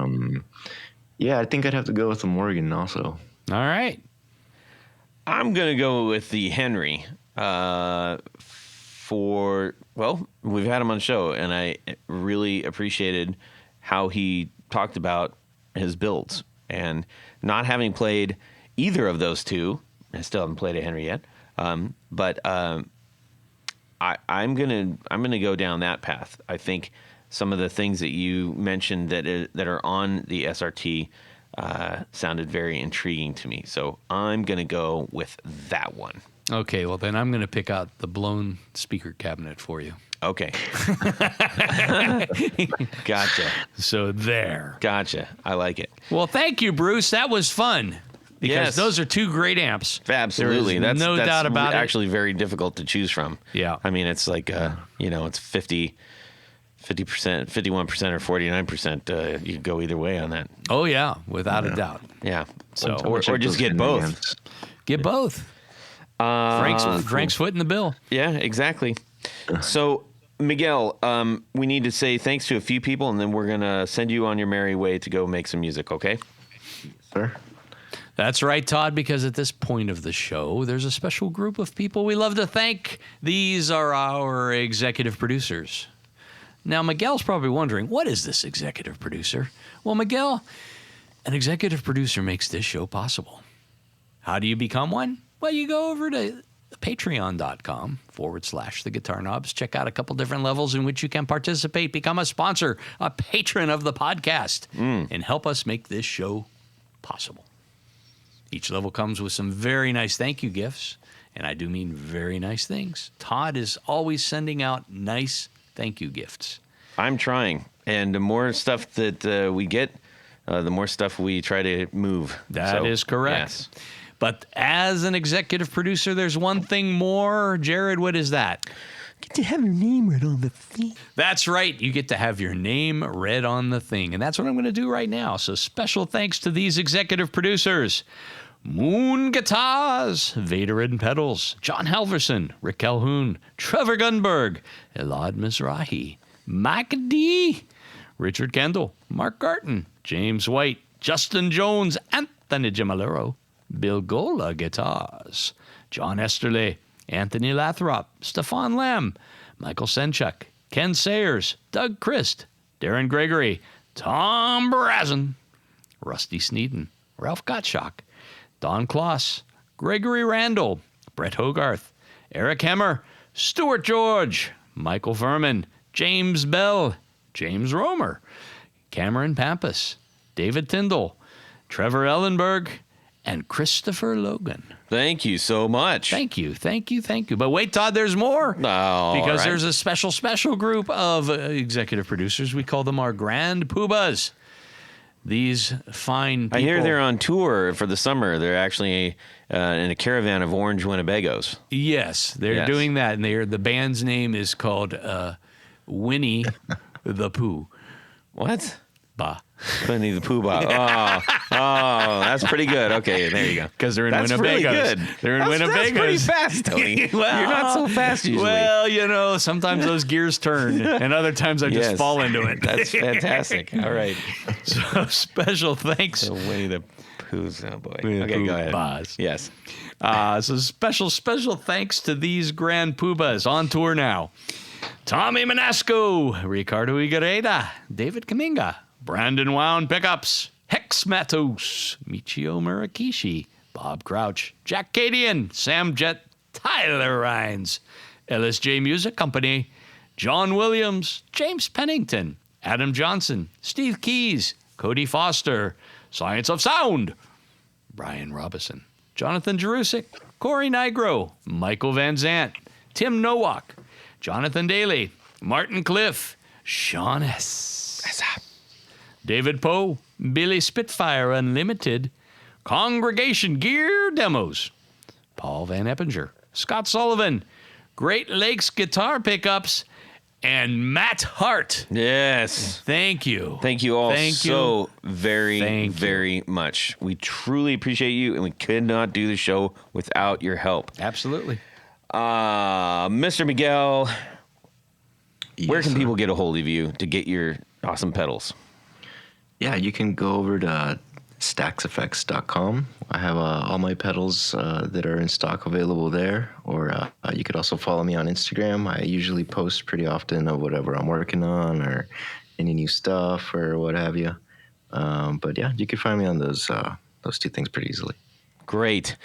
[SPEAKER 4] I think I'd have to go with the Morgan also.
[SPEAKER 2] All right,
[SPEAKER 3] I'm gonna go with the Henry. We've had him on the show, and I really appreciated how he talked about his builds. And not having played either of those two, I still haven't played a Henry yet. But I'm gonna go down that path. I think some of the things that you mentioned that are on the SRT sounded very intriguing to me. So I'm gonna go with that one.
[SPEAKER 2] Okay, well then I'm going to pick out the blown speaker cabinet for you.
[SPEAKER 3] Okay. Gotcha.
[SPEAKER 2] So there.
[SPEAKER 3] Gotcha. I like it.
[SPEAKER 2] Well, thank you, Bruce. That was fun. Because those are two great amps.
[SPEAKER 3] Absolutely.
[SPEAKER 2] There's no doubt about it.
[SPEAKER 3] Actually very difficult to choose from.
[SPEAKER 2] Yeah.
[SPEAKER 3] I mean, it's like, it's 50%, 51% or 49%. You can go either way on that.
[SPEAKER 2] Oh, yeah, without a doubt.
[SPEAKER 3] Yeah.
[SPEAKER 2] So,
[SPEAKER 3] or just get both.
[SPEAKER 2] Get both. Frank's foot in the bill.
[SPEAKER 3] Yeah, exactly. So, Miguel, we need to say thanks to a few people, and then we're going to send you on your merry way to go make some music, okay?
[SPEAKER 4] Sure.
[SPEAKER 2] That's right, Todd, because at this point of the show, there's a special group of people we love to thank. These are our executive producers. Now, Miguel's probably wondering, what is this executive producer? Well, Miguel, an executive producer makes this show possible. How do you become one? Well, you go over to patreon.com/The Guitar Knobs. Check out a couple different levels in which you can participate, become a sponsor, a patron of the podcast, and help us make this show possible. Each level comes with some very nice thank you gifts, and I do mean very nice things. Todd is always sending out nice thank you gifts.
[SPEAKER 3] I'm trying, and the more stuff that we get, the more stuff we try to move.
[SPEAKER 2] That is correct.
[SPEAKER 3] Yes.
[SPEAKER 2] But as an executive producer, there's one thing more. Jared, what is that?
[SPEAKER 3] Get to have your name read on the thing.
[SPEAKER 2] That's right. You get to have your name read on the thing. And that's what I'm going to do right now. So special thanks to these executive producers. Moon Guitars, Vader Pedals, John Halverson, Rick Calhoun, Trevor Gunberg, Elad Mizrahi, Mike D, Richard Kendall, Mark Garton, James White, Justin Jones, Anthony Gemalero, Bill Gola Guitars, John Esterle, Anthony Lathrop, Stefan Lamb, Michael Senchuk, Ken Sayers, Doug Christ, Darren Gregory, Tom Brazen, Rusty Sneeden, Ralph Gottschalk, Don Kloss, Gregory Randall, Brett Hogarth, Eric Hemmer, Stuart George, Michael Furman, James Bell, James Romer, Cameron Pampas, David Tyndall, Trevor Ellenberg, and Christopher Logan.
[SPEAKER 3] Thank you so much.
[SPEAKER 2] Thank you. But wait, Todd, there's more. Because there's a special group of executive producers. We call them our Grand Poobahs. These fine people.
[SPEAKER 3] I hear they're on tour for the summer. They're actually in a caravan of orange Winnebagos.
[SPEAKER 2] Yes, they're doing that. And the band's name is called Winnie the Pooh.
[SPEAKER 3] What?
[SPEAKER 2] Bah.
[SPEAKER 3] Winnie the Pooh Bah. Oh, that's pretty good. Okay, there you go.
[SPEAKER 2] Because they're in
[SPEAKER 3] that's
[SPEAKER 2] Winnebagos.
[SPEAKER 3] Really good.
[SPEAKER 2] They're in Winnebagos.
[SPEAKER 3] That's pretty fast, Tony.
[SPEAKER 2] Well,
[SPEAKER 3] you're not so fast usually.
[SPEAKER 2] Well, sometimes those gears turn, and other times I just fall into it.
[SPEAKER 3] That's fantastic. All right.
[SPEAKER 2] So special thanks.
[SPEAKER 3] So Winnie the Pooh's, oh boy.
[SPEAKER 2] Winnie the
[SPEAKER 3] Okay,
[SPEAKER 2] Pooh
[SPEAKER 3] go ahead.
[SPEAKER 2] Bahs.
[SPEAKER 3] Yes.
[SPEAKER 2] So special thanks to these Grand Poobahs on tour now. Tommy Manasco, Ricardo Igareda, David Kaminga, Brandon Wound Pickups, Hex Matos, Michio Murakishi, Bob Crouch, Jack Cadian, Sam Jett, Tyler Rhines, LSJ Music Company, John Williams, James Pennington, Adam Johnson, Steve Keys, Cody Foster, Science of Sound, Brian Robison, Jonathan Jerusik, Corey Nigro, Michael Van Zant, Tim Nowak, Jonathan Daly, Martin Cliff, Sean S. David Poe, Billy Spitfire Unlimited, Congregation Gear Demos, Paul Van Eppinger, Scott Sullivan, Great Lakes Guitar Pickups, and Matt Hart.
[SPEAKER 3] Yes.
[SPEAKER 2] Thank you.
[SPEAKER 3] Thank you all so very much. We truly appreciate you, and we could not do the show without your help.
[SPEAKER 2] Absolutely.
[SPEAKER 3] Mr. Miguel, where can people get a hold of you to get your awesome pedals?
[SPEAKER 4] Yeah, you can go over to stackseffects.com. I have all my pedals that are in stock available there. Or you could also follow me on Instagram. I usually post pretty often of whatever I'm working on or any new stuff or what have you. But yeah, you can find me on those two things pretty easily.
[SPEAKER 3] Great.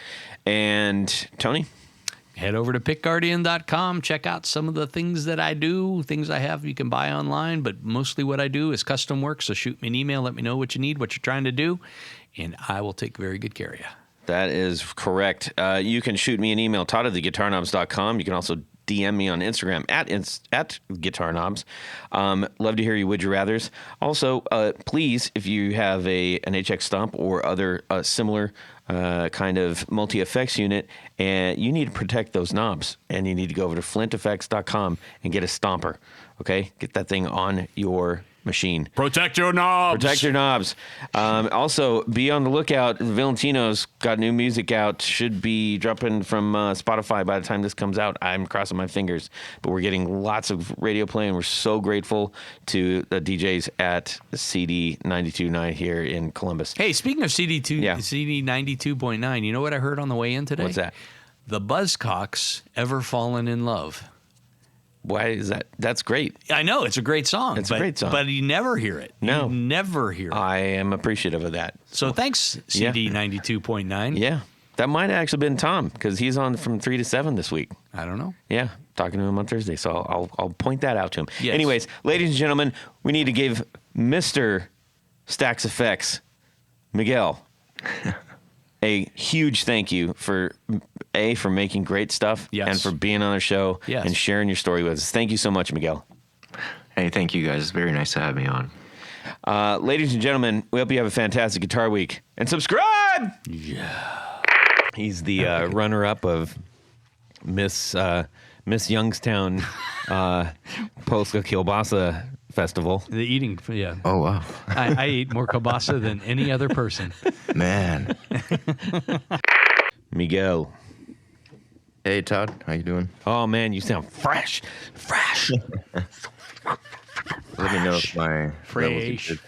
[SPEAKER 3] And Tony?
[SPEAKER 2] Head over to pickguardian.com. Check out some of the things that I do, things I have you can buy online, but mostly what I do is custom work. So shoot me an email. Let me know what you need, what you're trying to do, and I will take very good care of you.
[SPEAKER 3] That is correct. You can shoot me an email, todd@theguitarknobs.com. You can also DM me on Instagram at guitarknobs. Love to hear your would you rathers. Also, please, if you have an HX Stomp or other similar kind of multi-effects unit, and you need to protect those knobs, and you need to go over to flinteffects.com and get a stomper. Okay, get that thing on your machine.
[SPEAKER 2] Protect your knobs.
[SPEAKER 3] Protect your knobs. Also, be on the lookout. Valentino's got new music out. Should be dropping from Spotify by the time this comes out. I'm crossing my fingers. But we're getting lots of radio play, and we're so grateful to the DJs at CD 92.9 here in Columbus.
[SPEAKER 2] Hey, speaking of CD 92.9, you know what I heard on the way in today?
[SPEAKER 3] What's that?
[SPEAKER 2] The Buzzcocks, Ever Fallen in Love.
[SPEAKER 3] Why is that? That's great.
[SPEAKER 2] I know, it's a great song.
[SPEAKER 3] It's a great song.
[SPEAKER 2] But you never hear it.
[SPEAKER 3] No.
[SPEAKER 2] You never hear it.
[SPEAKER 3] I am appreciative of that.
[SPEAKER 2] So thanks, CD 92.9.
[SPEAKER 3] Yeah. That might have actually been Tom, because he's on from 3 to 7 this week.
[SPEAKER 2] I don't know.
[SPEAKER 3] Yeah, talking to him on Thursday, so I'll point that out to him.
[SPEAKER 2] Yes.
[SPEAKER 3] Anyways, ladies and gentlemen, we need to give Mr. Stacks Effects, Miguel, a huge thank you for making great stuff,
[SPEAKER 2] yes,
[SPEAKER 3] and for being on the show,
[SPEAKER 2] yes,
[SPEAKER 3] and sharing your story with us. Thank you so much, Miguel.
[SPEAKER 4] Hey, thank you guys. It's very nice to have me on.
[SPEAKER 3] Ladies and gentlemen, we hope you have a fantastic guitar week. And subscribe!
[SPEAKER 2] Yeah.
[SPEAKER 3] He's the runner-up of Miss Youngstown Polska Kielbasa festival.
[SPEAKER 2] The eating, yeah.
[SPEAKER 4] Oh wow,
[SPEAKER 2] I eat more kielbasa than any other person.
[SPEAKER 4] man.
[SPEAKER 3] Miguel.
[SPEAKER 4] Hey Todd, how you doing?
[SPEAKER 3] Oh man, you sound fresh.
[SPEAKER 4] Let me know if my levels are
[SPEAKER 2] Fresh.
[SPEAKER 4] good.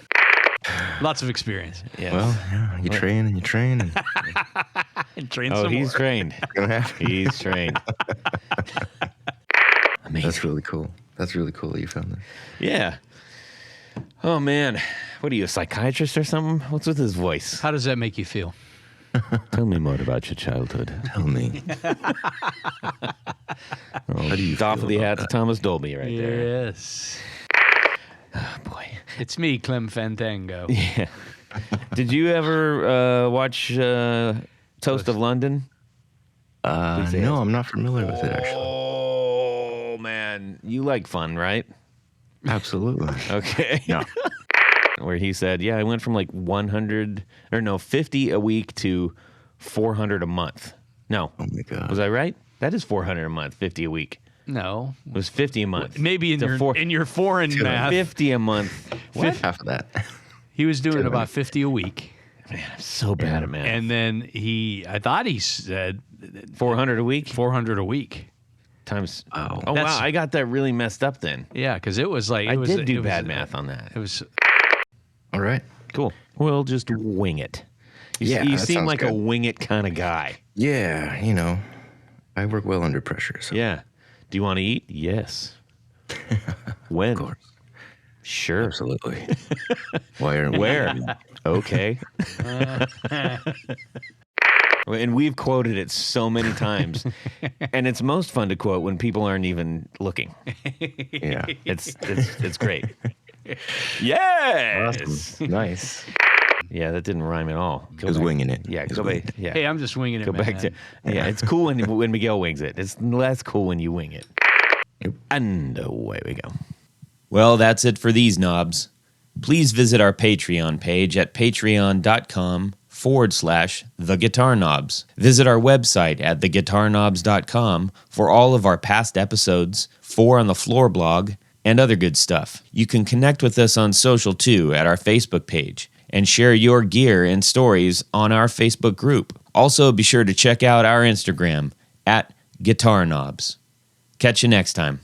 [SPEAKER 2] Lots of experience.
[SPEAKER 3] Yes.
[SPEAKER 4] Well, yeah, you train and you train, and
[SPEAKER 2] And train
[SPEAKER 3] Oh,
[SPEAKER 2] some
[SPEAKER 3] he's
[SPEAKER 2] more.
[SPEAKER 3] trained.
[SPEAKER 4] gonna happen.
[SPEAKER 3] He's trained. Amazing.
[SPEAKER 4] That's really cool. That's really cool that you found that.
[SPEAKER 3] Yeah. Oh man, what are you, a psychiatrist or something? What's with his voice?
[SPEAKER 2] How does that make you feel?
[SPEAKER 3] Tell me more about your childhood.
[SPEAKER 4] Tell me. How do you
[SPEAKER 3] Doff
[SPEAKER 4] feel
[SPEAKER 3] of the
[SPEAKER 4] about
[SPEAKER 3] hat to
[SPEAKER 4] that?
[SPEAKER 3] Thomas Dolby right there.
[SPEAKER 2] Yes.
[SPEAKER 3] Oh boy.
[SPEAKER 2] It's me, Clem Fandango.
[SPEAKER 3] Yeah. Did you ever watch Toast of London? Please say
[SPEAKER 4] No,
[SPEAKER 3] yes.
[SPEAKER 4] I'm not familiar with it actually.
[SPEAKER 3] Oh man, you like fun, right?
[SPEAKER 4] Absolutely.
[SPEAKER 3] Okay.
[SPEAKER 4] Yeah.
[SPEAKER 3] Where he said, "Yeah, I went from like 50 a week to 400 a month." No,
[SPEAKER 4] Oh my god.
[SPEAKER 3] was I right? That is 400 a month, 50 a week.
[SPEAKER 2] No.
[SPEAKER 3] It was 50 a month.
[SPEAKER 2] Maybe in
[SPEAKER 3] To
[SPEAKER 2] your foreign math.
[SPEAKER 3] 50 a month. What?
[SPEAKER 4] Half of that.
[SPEAKER 2] He was doing about 50 a week.
[SPEAKER 3] Man, I'm so bad at math.
[SPEAKER 2] And then I thought he said
[SPEAKER 3] 400 a week
[SPEAKER 2] 400 a week.
[SPEAKER 3] times.
[SPEAKER 4] Wow.
[SPEAKER 3] Oh
[SPEAKER 2] That's-
[SPEAKER 3] wow, I got that really messed up then.
[SPEAKER 2] Yeah, because it was like
[SPEAKER 3] I did do
[SPEAKER 2] it was-
[SPEAKER 3] bad math on that.
[SPEAKER 2] It was
[SPEAKER 4] All right.
[SPEAKER 3] Cool. We'll just wing it.
[SPEAKER 4] Yeah,
[SPEAKER 3] you
[SPEAKER 4] that
[SPEAKER 3] seem
[SPEAKER 4] sounds
[SPEAKER 3] like a
[SPEAKER 4] good.
[SPEAKER 3] wing it kind of guy.
[SPEAKER 4] Yeah, I work well under pressure. So.
[SPEAKER 3] Yeah. Do you want to eat? Yes. When?
[SPEAKER 4] Of course.
[SPEAKER 3] Sure.
[SPEAKER 4] Absolutely. Where?
[SPEAKER 3] Where? Okay. And we've quoted it so many times, and it's most fun to quote when people aren't even looking.
[SPEAKER 4] Yeah.
[SPEAKER 3] It's great. Yes.
[SPEAKER 4] Awesome. Nice.
[SPEAKER 3] Yeah, that didn't rhyme at all. Go
[SPEAKER 4] was
[SPEAKER 3] back.
[SPEAKER 4] winging it.
[SPEAKER 3] Yeah,
[SPEAKER 4] He was
[SPEAKER 3] go
[SPEAKER 4] winging
[SPEAKER 3] back.
[SPEAKER 4] it.
[SPEAKER 3] Yeah.
[SPEAKER 2] hey, I'm just winging it.
[SPEAKER 3] Go back to yeah. It's cool when Miguel wings it. It's less cool when you wing it.
[SPEAKER 4] Yep.
[SPEAKER 3] And away we go.
[SPEAKER 1] Well, that's it for these knobs. Please visit our Patreon page at patreon.com/The Guitar Knobs. Visit our website at theguitarknobs.com for all of our past episodes, 4 on the Floor blog, and other good stuff. You can connect with us on social too at our Facebook page and share your gear and stories on our Facebook group. Also, be sure to check out our Instagram at Guitar Knobs. Catch you next time.